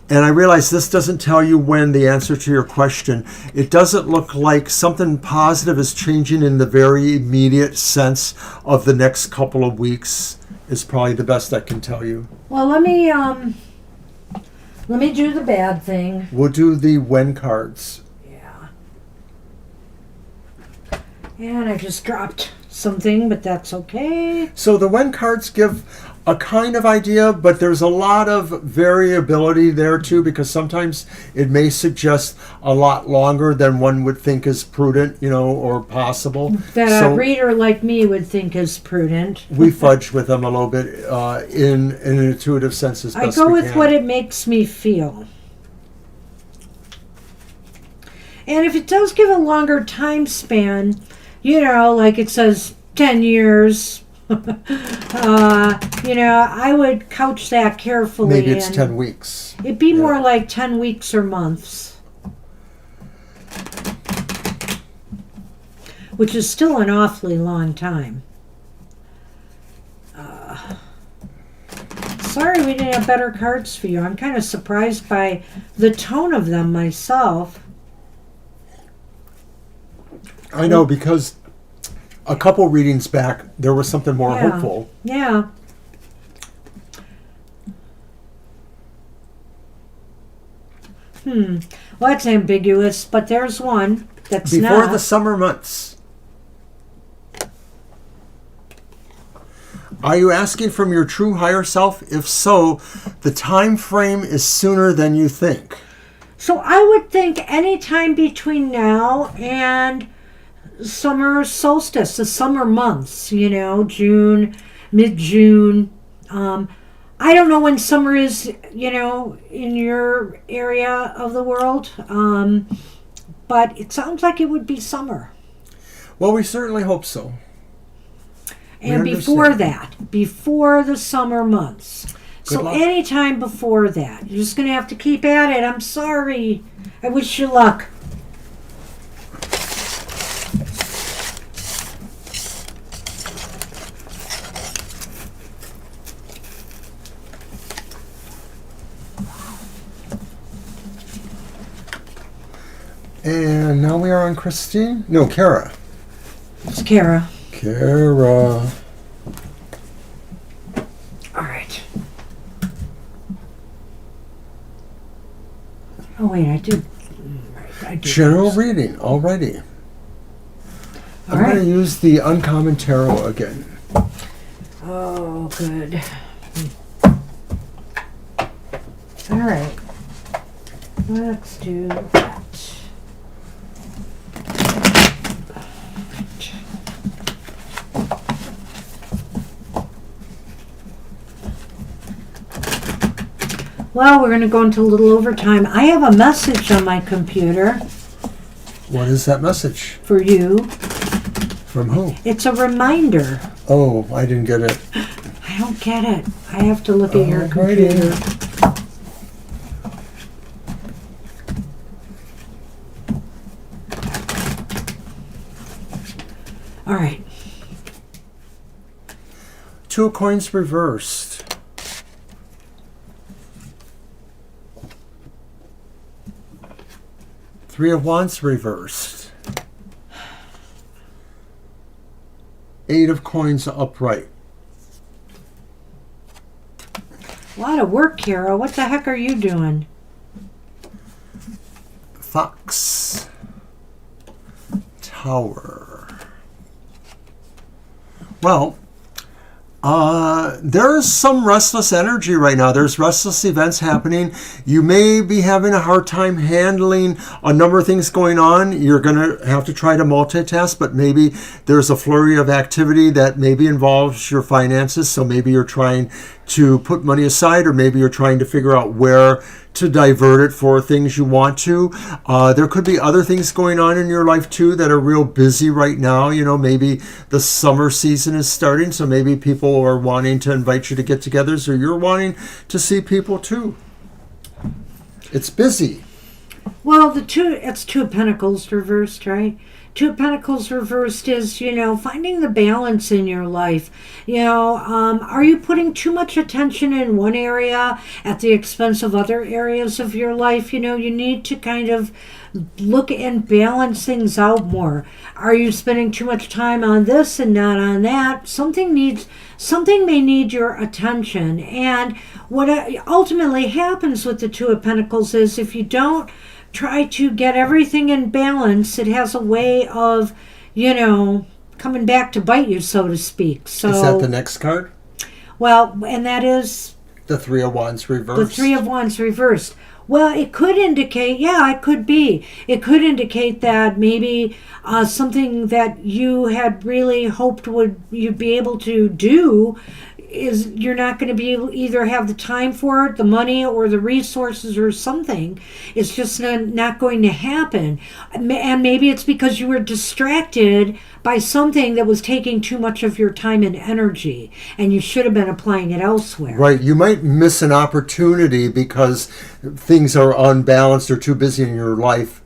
And I realize this doesn't tell you when the answer to your question. It doesn't look like something positive is changing in the very immediate sense of the next couple of weeks, is probably the best I can tell you. Well, let me do the bad thing. We'll do the when cards. Yeah. And I just dropped something, but that's okay. So the when cards give a kind of idea, but there's a lot of variability there too, because sometimes it may suggest a lot longer than one would think is prudent, or possible. That a reader like me would think is prudent. We fudge with them a little bit in an intuitive sense as best we can. I go with what it makes me feel. And if it does give a longer time span, like it says 10 years, I would couch that carefully. Maybe it's 10 weeks. It'd be more like 10 weeks or months. which is still an awfully long time. Sorry we didn't have better cards for you. I'm kind of surprised by the tone of them myself. I know, because a couple readings back, there was something more hopeful. Yeah. Well, that's ambiguous, but there's one that's Before not. the summer months. Are you asking from your true higher self? If so, the time frame is sooner than you think. So I would think any time between now and summer solstice, the summer months, June, mid-June. I don't know when summer is, in your area of the world, but it sounds like it would be summer. Well, we certainly hope so. And before that, before the summer months. Good luck. Any time before that. You're just going to have to keep at it. I'm sorry. I wish you luck. And now we are on Christine? No, Kara. It's Kara. Kara. All right. Oh, wait, I did. General reading, alrighty. I'm going to use the Uncommon Tarot again. Oh, good. All right. Let's do that. Well, we're going to go into a little overtime. I have a message on my computer. What is that message? For you. From who? It's a reminder. Oh, I didn't get it. I don't get it. I have to look at your computer. All right. 2 coins reversed. 3 of Wands reversed. 8 of Coins upright. A lot of work, Kara. What the heck are you doing? Fox. Tower. Well, there's some restless energy right now. There's restless events happening. You may be having a hard time handling a number of things going on. You're going to have to try to multitask, but maybe there's a flurry of activity that maybe involves your finances. So maybe you're trying to put money aside, or maybe you're trying to figure out where to divert it for things you want to. There could be other things going on in your life too that are real busy right now. Maybe the summer season is starting, so maybe people are wanting to invite you to get-togethers, or you're wanting to see people too. It's busy. Well, it's 2 of Pentacles reversed, right? 2 of Pentacles reversed is, finding the balance in your life. Are you putting too much attention in one area at the expense of other areas of your life? You need to kind of look and balance things out more. Are you spending too much time on this and not on that? Something may need your attention. And what ultimately happens with the 2 of Pentacles is, if you don't try to get everything in balance, it has a way of, coming back to bite you, so to speak. So, is that the next card? Well, and that is the 3 of Wands reversed. The 3 of Wands reversed. Well, it could indicate, it could be. It could indicate that maybe something that you had really hoped you'd be able to do is you're not going to be able to either have the time for it, the money, or the resources, or something. It's just not going to happen. And maybe it's because you were distracted by something that was taking too much of your time and energy, and you should have been applying it elsewhere. Right. You might miss an opportunity because things are unbalanced or too busy in your life.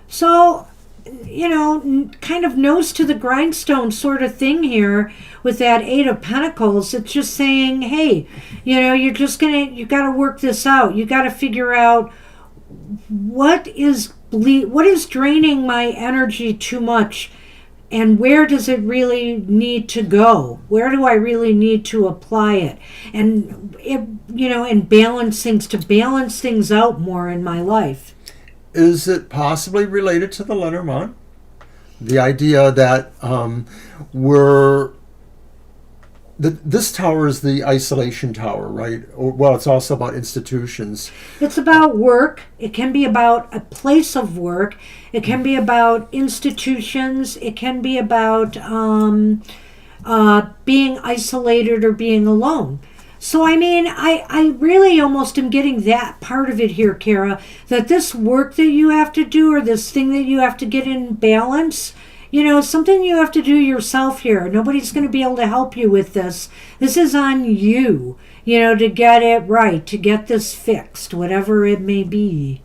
So kind of nose to the grindstone sort of thing here with that Eight of Pentacles. It's just saying, hey, you got to work this out. You got to figure out what is draining my energy too much, and where does it really need to go? Where do I really need to apply it? And and balance things out more in my life. Is it possibly related to the Lenormand? The idea that this tower is the isolation tower, right? Well, it's also about institutions. It's about work. It can be about a place of work. It can be about institutions. It can be about being isolated or being alone. So, I really almost am getting that part of it here, Kara, that this work that you have to do, or this thing that you have to get in balance, something you have to do yourself here. Nobody's going to be able to help you with this. This is on you, to get it right, to get this fixed, whatever it may be.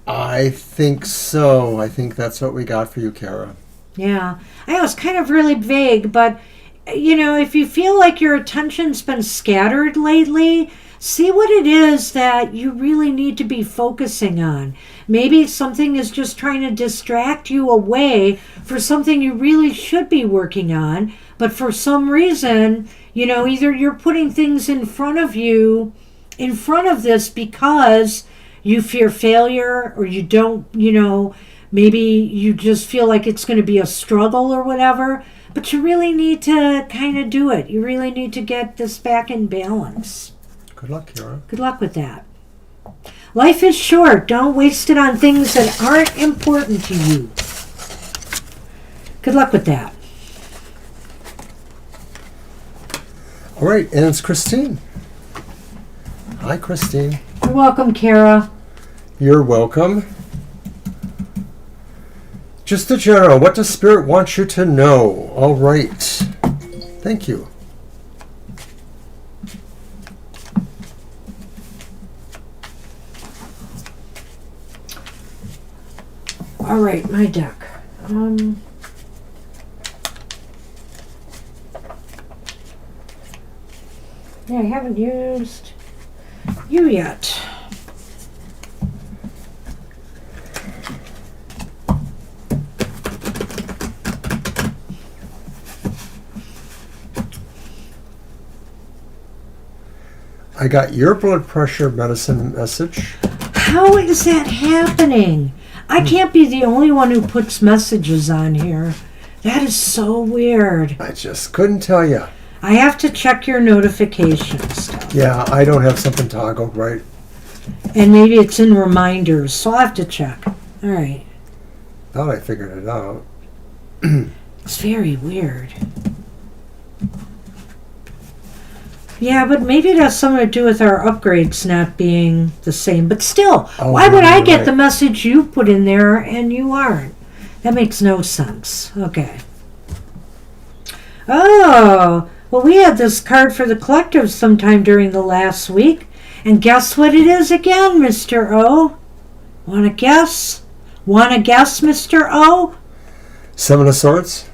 I think so. I think that's what we got for you, Kara. Yeah. I know it's kind of really vague, but if you feel like your attention's been scattered lately, see what it is that you really need to be focusing on. Maybe something is just trying to distract you away for something you really should be working on, but for some reason, either you're putting things in front of this because you fear failure, or you don't, maybe you just feel like it's going to be a struggle or whatever. But you really need to kind of do it. You really need to get this back in balance. Good luck, Kara. Good luck with that. Life is short. Don't waste it on things that aren't important to you. Good luck with that. All right, and it's Christine. Hi, Christine. You're welcome, Kara. You're welcome. Just the general, what does Spirit want you to know? All right. Thank you. All right, my deck. Yeah, I haven't used you yet. I got your blood pressure medicine message. How is that happening? I can't be the only one who puts messages on here. That is so weird. I just couldn't tell you. I have to check your notification stuff. Yeah, I don't have something toggled right. And maybe it's in reminders, so I'll have to check. All right. Thought I figured it out. It's very weird. Yeah, but maybe it has something to do with our upgrades not being the same. But still, why would I get the message you put in there and you aren't? That makes no sense. Okay. Oh, well, we had this card for the collective sometime during the last week. And guess what it is again, Mr. O? Want to guess? Want to guess, Mr. O? Seven of Swords.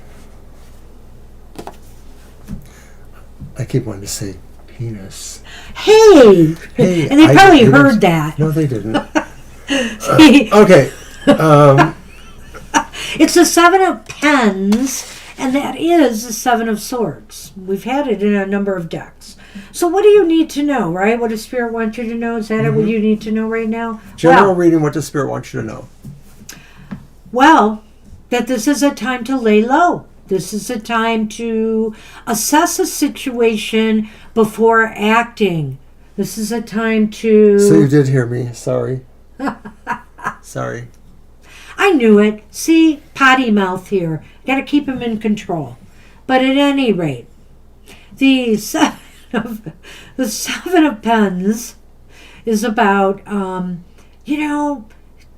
I keep wanting to say penis. Hey! Hey, and they probably heard that. No, they didn't. Okay. It's the Seven of Pens, and that is the Seven of Swords. We've had it in a number of decks. So what do you need to know, right? What does Spirit want you to know? Is that what you need to know right now? General reading, what does Spirit want you to know? Well, that this is a time to lay low. This is a time to assess a situation before acting. This is a time to... So you did hear me. Sorry. Sorry. I knew it. See? Potty mouth here. Got to keep him in control. But at any rate, the Seven of Pens is about,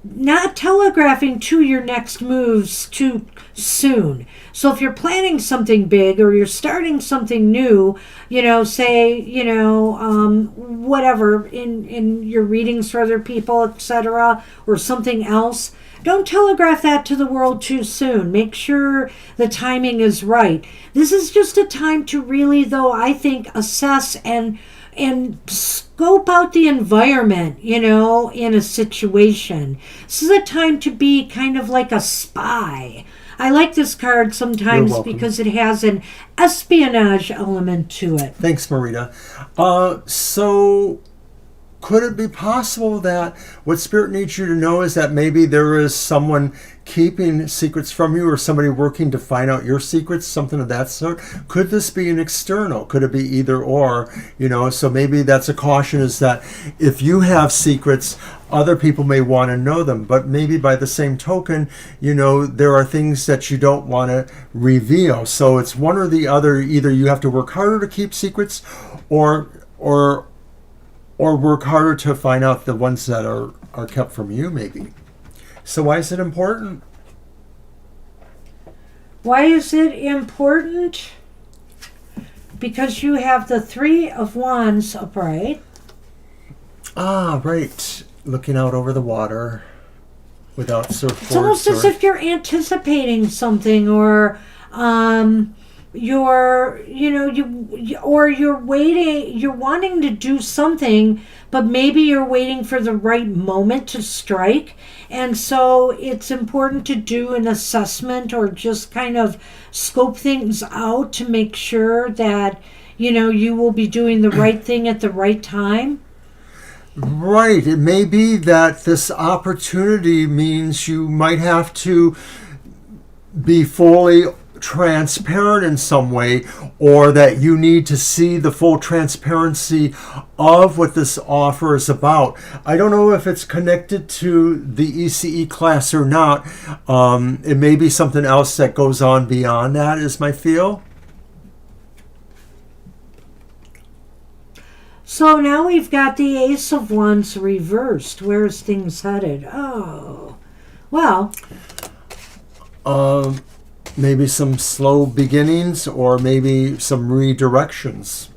not telegraphing to your next moves too soon. So if you're planning something big or you're starting something new, whatever in your readings for other people, etc., or something else, don't telegraph that to the world too soon. Make sure the timing is right. This is just a time to really, though, I think, assess and scope out the environment, in a situation. This is a time to be kind of like a spy. I like this card sometimes because it has an espionage element to it. Thanks, Marita. So could it be possible that what Spirit needs you to know is that maybe there is someone keeping secrets from you, or somebody working to find out your secrets, something of that sort? Could this be an external? Could it be either or? So maybe that's a caution, is that if you have secrets, other people may want to know them, but maybe by the same token, there are things that you don't want to reveal. So it's one or the other. Either you have to work harder to keep secrets, or work harder to find out the ones that are kept from you, maybe. So why is it important? Why is it important? Because you have the Three of Wands upright. Ah, right. Looking out over the water without surfboards. It's almost as if you're anticipating something, or you're waiting, you're wanting to do something, but maybe you're waiting for the right moment to strike. And so it's important to do an assessment, or just kind of scope things out to make sure that you will be doing the right thing at the right time. Right. It may be that this opportunity means you might have to be fully transparent in some way, or that you need to see the full transparency of what this offer is about. I don't know if it's connected to the ECE class or not. It may be something else that goes on beyond that, is my feel. So now we've got the Ace of Wands reversed. Where's things headed? Oh, well. Maybe some slow beginnings, or maybe some redirections.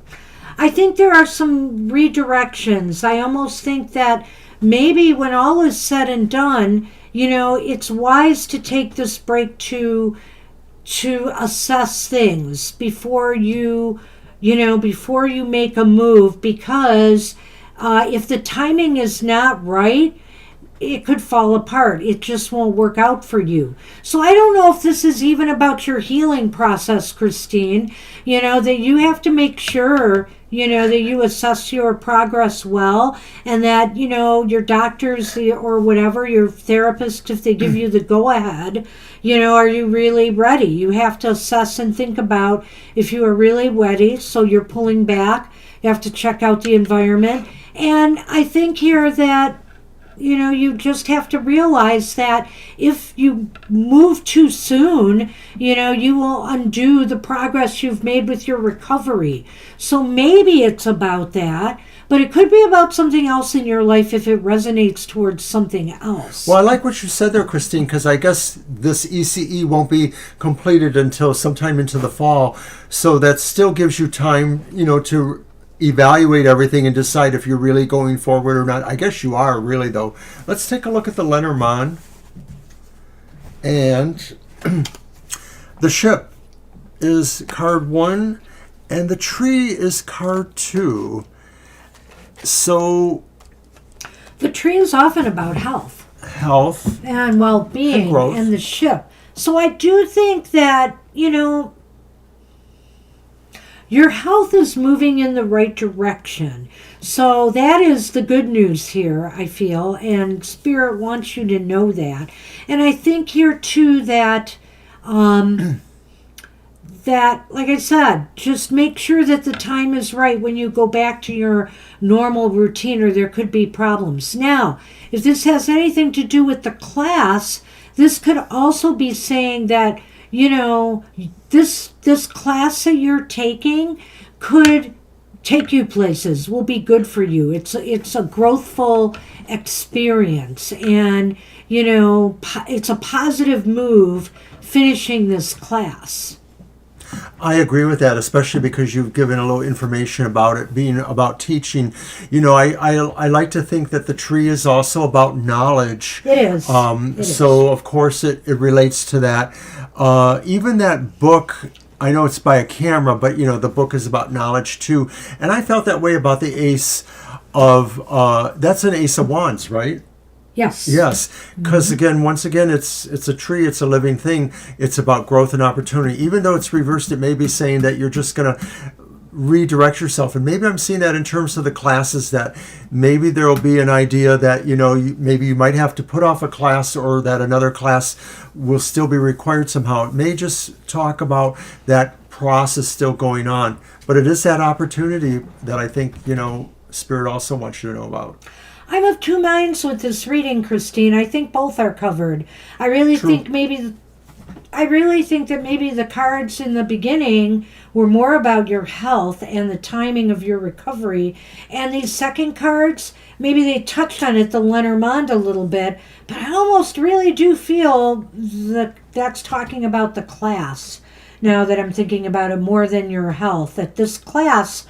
I think there are some redirections. I almost think that maybe when all is said and done, it's wise to take this break to assess things before you make a move, because if the timing is not right, it could fall apart. It just won't work out for you. So I don't know if this is even about your healing process, Christine, that you have to make sure, that you assess your progress well, and that, your doctors or whatever, your therapist, if they give you the go-ahead, are you really ready? You have to assess and think about if you are really ready. So you're pulling back. You have to check out the environment. And I think here that, you just have to realize that if you move too soon, you will undo the progress you've made with your recovery. So maybe it's about that, but it could be about something else in your life if it resonates towards something else. Well, I like what you said there, Christine, because I guess this ECE won't be completed until sometime into the fall. So that still gives you time, to evaluate everything and decide if you're really going forward or not. I guess you are, really, though. Let's take a look at the Lenormand. And the ship is card 1, and the tree is card 2. So the tree is often about health and well-being, and the ship. So I do think that, your health is moving in the right direction. So that is the good news here, I feel, and Spirit wants you to know that. And I think here too that that, like I said, just make sure that the time is right when you go back to your normal routine, or there could be problems. Now, if this has anything to do with the class, this could also be saying that, this class that you're taking could take you places, will be good for you. It's a growthful experience, and it's a positive move finishing this class. I agree with that, especially because you've given a little information about it being about teaching. You know, I like to think that the tree is also about knowledge. It is. So, of course, it relates to that. Even that book, I know it's by a camera, but, you know, the book is about knowledge, too. And I felt that way about the Ace of, that's an Ace of Wands, right? Yes. Yes, because once again, it's a tree. It's a living thing. It's about growth and opportunity. Even though it's reversed, it may be saying that you're just going to redirect yourself. And maybe I'm seeing that in terms of the classes, that maybe there will be an idea that, you know, maybe you might have to put off a class, or that another class will still be required somehow. It may just talk about that process still going on. But it is that opportunity that I think, you know, Spirit also wants you to know about. I'm of two minds with this reading, Christine. I think both are covered. I really think that maybe the cards in the beginning were more about your health and the timing of your recovery. And these second cards, maybe they touched on it, the Lenormand, a little bit. But I almost really do feel that that's talking about the class. Now that I'm thinking about it more than your health, that this class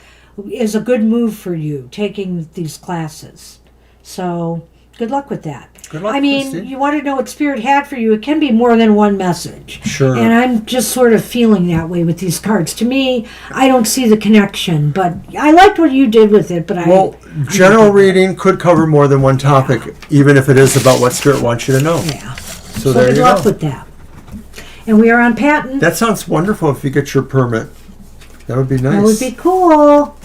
is a good move for you, taking these classes. So, good luck with that. Good luck, I mean, Christine. you want to know what Spirit had for you. It can be more than one message. Sure. And I'm just sort of feeling that way with these cards. To me, I don't see the connection, but I liked what you did with it. But general reading could cover more than one topic, even if it is about what Spirit wants you to know. Yeah. So there good you luck go. with that. And we are on patent. That sounds wonderful if you get your permit. That would be nice. That would be cool.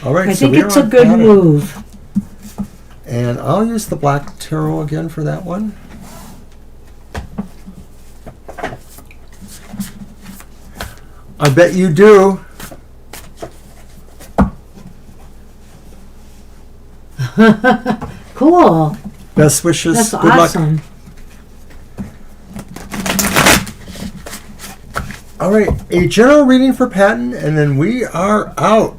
All right, I so think we are it's a on good patent. move. And I'll use the black tarot again for that one. I bet you do. Cool. Best wishes. That's Good awesome. luck. All right, a general reading for patent, and then we are out.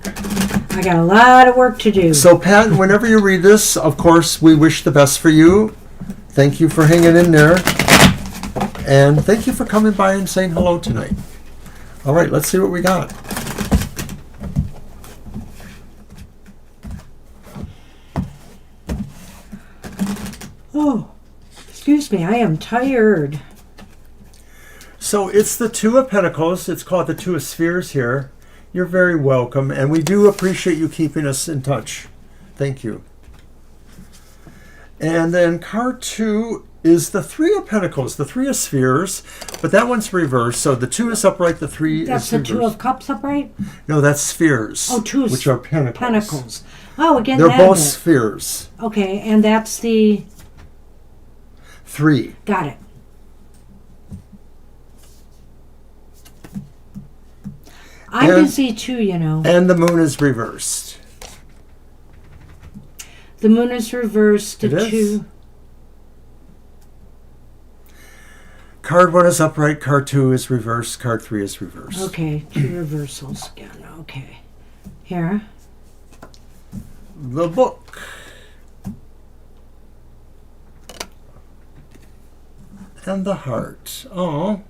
I got a lot of work to do. So, Pat, whenever you read this, of course, we wish the best for you. Thank you for hanging in there. And thank you for coming by and saying hello tonight. All right, let's see what we got. Oh, excuse me, I am tired. So, it's the Two of Pentacles. It's called the Two of Spheres here. You're very welcome, and we do appreciate you keeping us in touch. Thank you. And then card 2 is the Three of Pentacles, the Three of Spheres, but that one's reversed. So the 2 is upright, the 3 That's is the reversed. Two of Cups upright? No, that's spheres. Oh, two which are pentacles. Pentacles. Oh, again, They're that both bit. spheres. Okay, and that's the... 3. Got it. I'm busy too, you know. And the moon is reversed. The moon is reversed. It is. 2. Card 1 is upright, card 2 is reversed, card 3 is reversed. Okay, 2 reversals again. Okay. Here. The book. And the heart. Oh.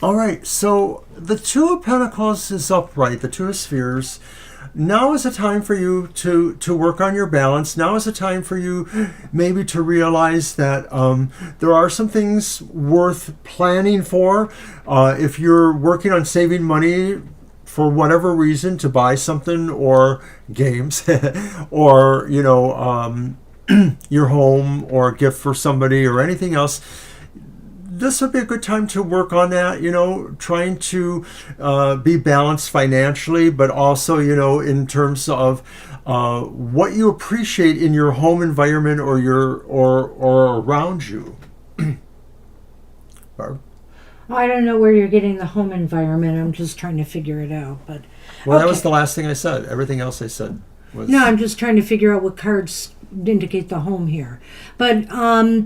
All right, so the Two of Pentacles is upright, the Two of Spheres. Now is a time for you to work on your balance. Now is a time for you maybe to realize that there are some things worth planning for. If you're working on saving money for whatever reason to buy something, or games, or, you know, your home, or a gift for somebody, or anything else, this would be a good time to work on that, you know, trying to be balanced financially, but also, you know, in terms of what you appreciate in your home environment or or around you. Barb? I don't know where you're getting the home environment. I'm just trying to figure it out. But Well, that okay. was the last thing I said. Everything else I said. No, I'm just trying to figure out what cards indicate the home here. But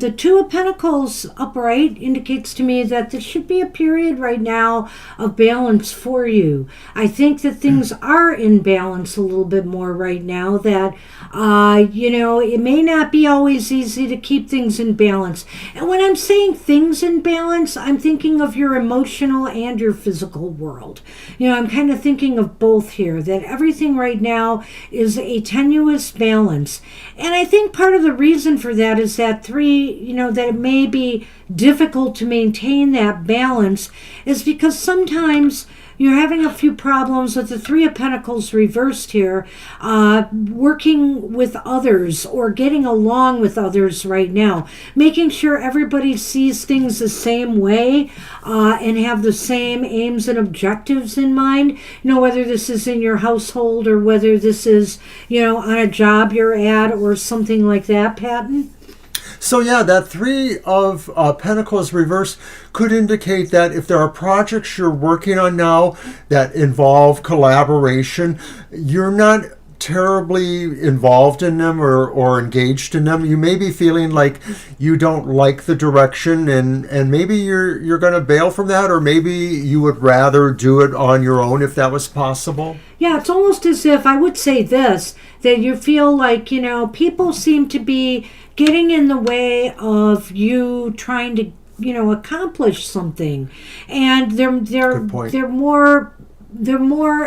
the Two of Pentacles upright indicates to me that there should be a period right now of balance for you. I think that things are in balance a little bit more right now, that it may not be always easy to keep things in balance. And when I'm saying things in balance, I'm thinking of your emotional and your physical world. I'm kind of thinking of both here, that everything right now is a tenuous balance. And I think part of the reason for that is that that it may be difficult to maintain that balance is because sometimes you're having a few problems with the Three of Pentacles reversed here, working with others or getting along with others right now, making sure everybody sees things the same way and have the same aims and objectives in mind. Whether this is in your household or whether this is, on a job you're at or something like that, Patton. So yeah, that Three of Pentacles reverse could indicate that if there are projects you're working on now that involve collaboration, you're not terribly involved in them or engaged in them. You may be feeling like you don't like the direction, and maybe you're going to bail from that, or maybe you would rather do it on your own if that was possible. Yeah, it's almost as if I would say this, that you feel like, people seem to be getting in the way of you trying to, accomplish something. And they're more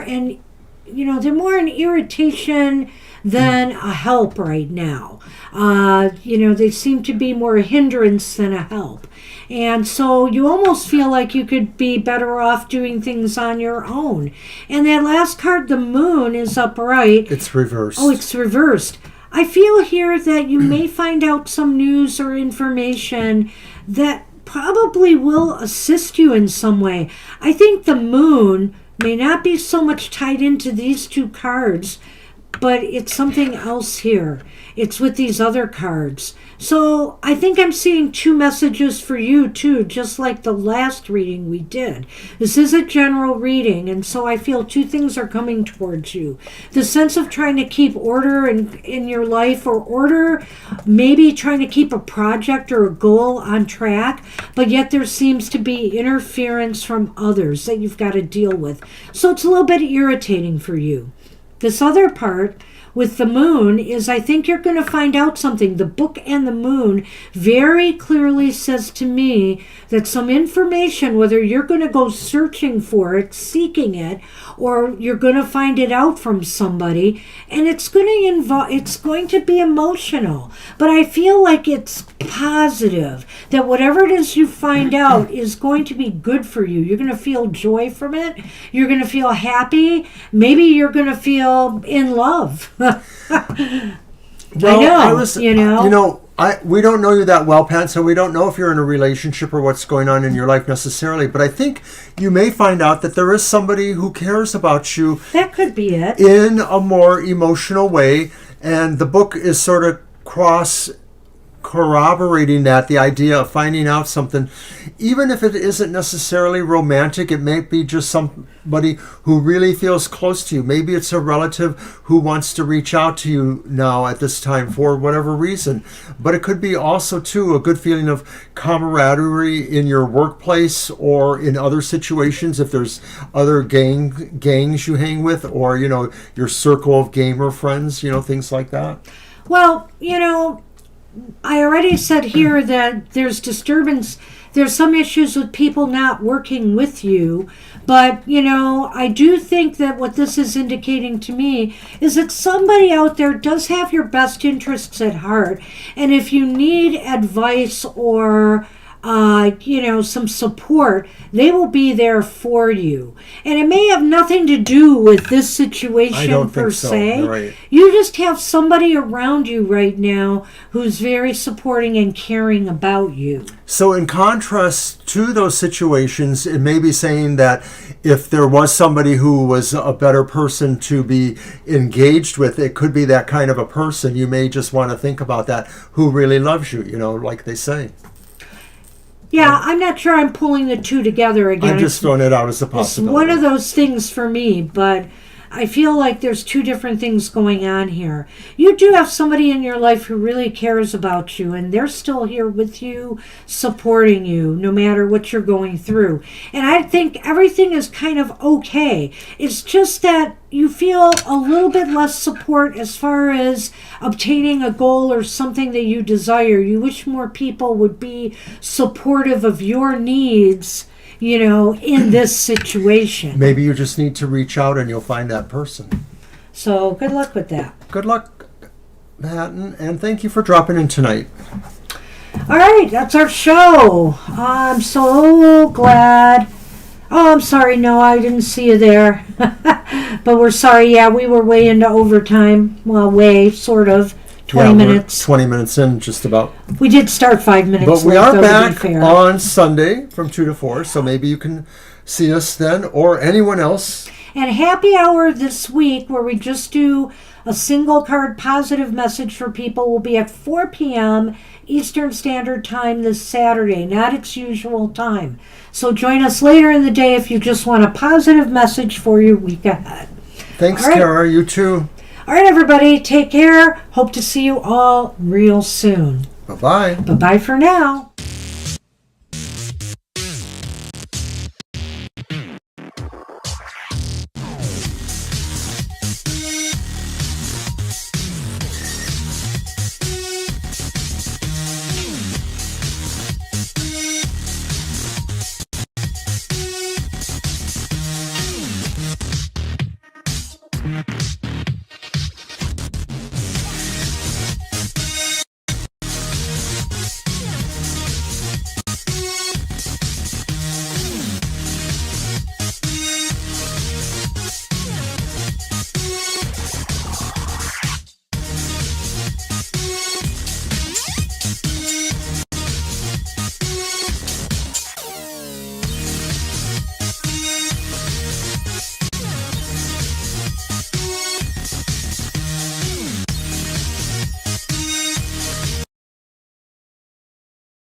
an irritation than a help right now. They seem to be more a hindrance than a help. And so you almost feel like you could be better off doing things on your own. And that last card, the Moon, is upright. It's reversed. Oh, it's reversed. I feel here that you may find out some news or information that probably will assist you in some way. I think the Moon may not be so much tied into these two cards, but it's something else here. It's with these other cards. So I think I'm seeing two messages for you too, just like the last reading we did. This is a general reading, and so I feel two things are coming towards you. The sense of trying to keep order in your life, or order, maybe trying to keep a project or a goal on track, but yet there seems to be interference from others that you've got to deal with. So it's a little bit irritating for you. This other part with the Moon is, I think you're going to find out something. The Book and the Moon very clearly says to me that some information, whether you're going to go searching for it, seeking it, or you're going to find it out from somebody, and it's going to be emotional. But I feel like it's positive, that whatever it is you find out is going to be good for you. You're going to feel joy from it. You're going to feel happy. Maybe you're going to feel in love. Well, we don't know you that well, Pat, so we don't know if you're in a relationship or what's going on in your life necessarily, but I think you may find out that there is somebody who cares about you. That could be it. In a more emotional way, and the book is sort of corroborating that, the idea of finding out something, even if it isn't necessarily romantic. It may be just somebody who really feels close to you. Maybe it's a relative who wants to reach out to you now at this time for whatever reason. But it could be also too a good feeling of camaraderie in your workplace or in other situations, if there's other gangs you hang with, or your circle of gamer friends, things like that. Well, I already said here that there's disturbance. There's some issues with people not working with you. But, I do think that what this is indicating to me is that somebody out there does have your best interests at heart. And if you need advice or some support, they will be there for you. And it may have nothing to do with this situation per se. Right. You just have somebody around you right now who's very supporting and caring about you. So in contrast to those situations, it may be saying that if there was somebody who was a better person to be engaged with, it could be that kind of a person. You may just want to think about that, who really loves you, like they say. Yeah, I'm not sure I'm pulling the two together again. I'm just throwing it out as a possibility. It's one of those things for me, but I feel like there's two different things going on here. You do have somebody in your life who really cares about you, and they're still here with you, supporting you, no matter what you're going through. And I think everything is kind of okay. It's just that you feel a little bit less support as far as obtaining a goal or something that you desire. You wish more people would be supportive of your needs, in this situation. Maybe you just need to reach out and you'll find that person. So good luck with that. Good luck, Manhattan, and thank you for dropping in tonight. All right, that's our show. I'm so glad. Oh, I'm sorry. No, I didn't see you there. But we're sorry. Yeah, we were way into overtime. Well, sort of. 20 minutes. 20 minutes in, just about. We did start 5 minutes But we late, are though, back to be fair. on Sunday from 2 to 4, so maybe you can see us then, or anyone else. And happy hour this week, where we just do a single card positive message for people, will be at 4 p.m. Eastern Standard Time this Saturday, not its usual time. So join us later in the day if you just want a positive message for your week ahead. Thanks, All right. Kara. You too. All right, everybody, take care. Hope to see you all real soon. Bye-bye. Bye-bye for now.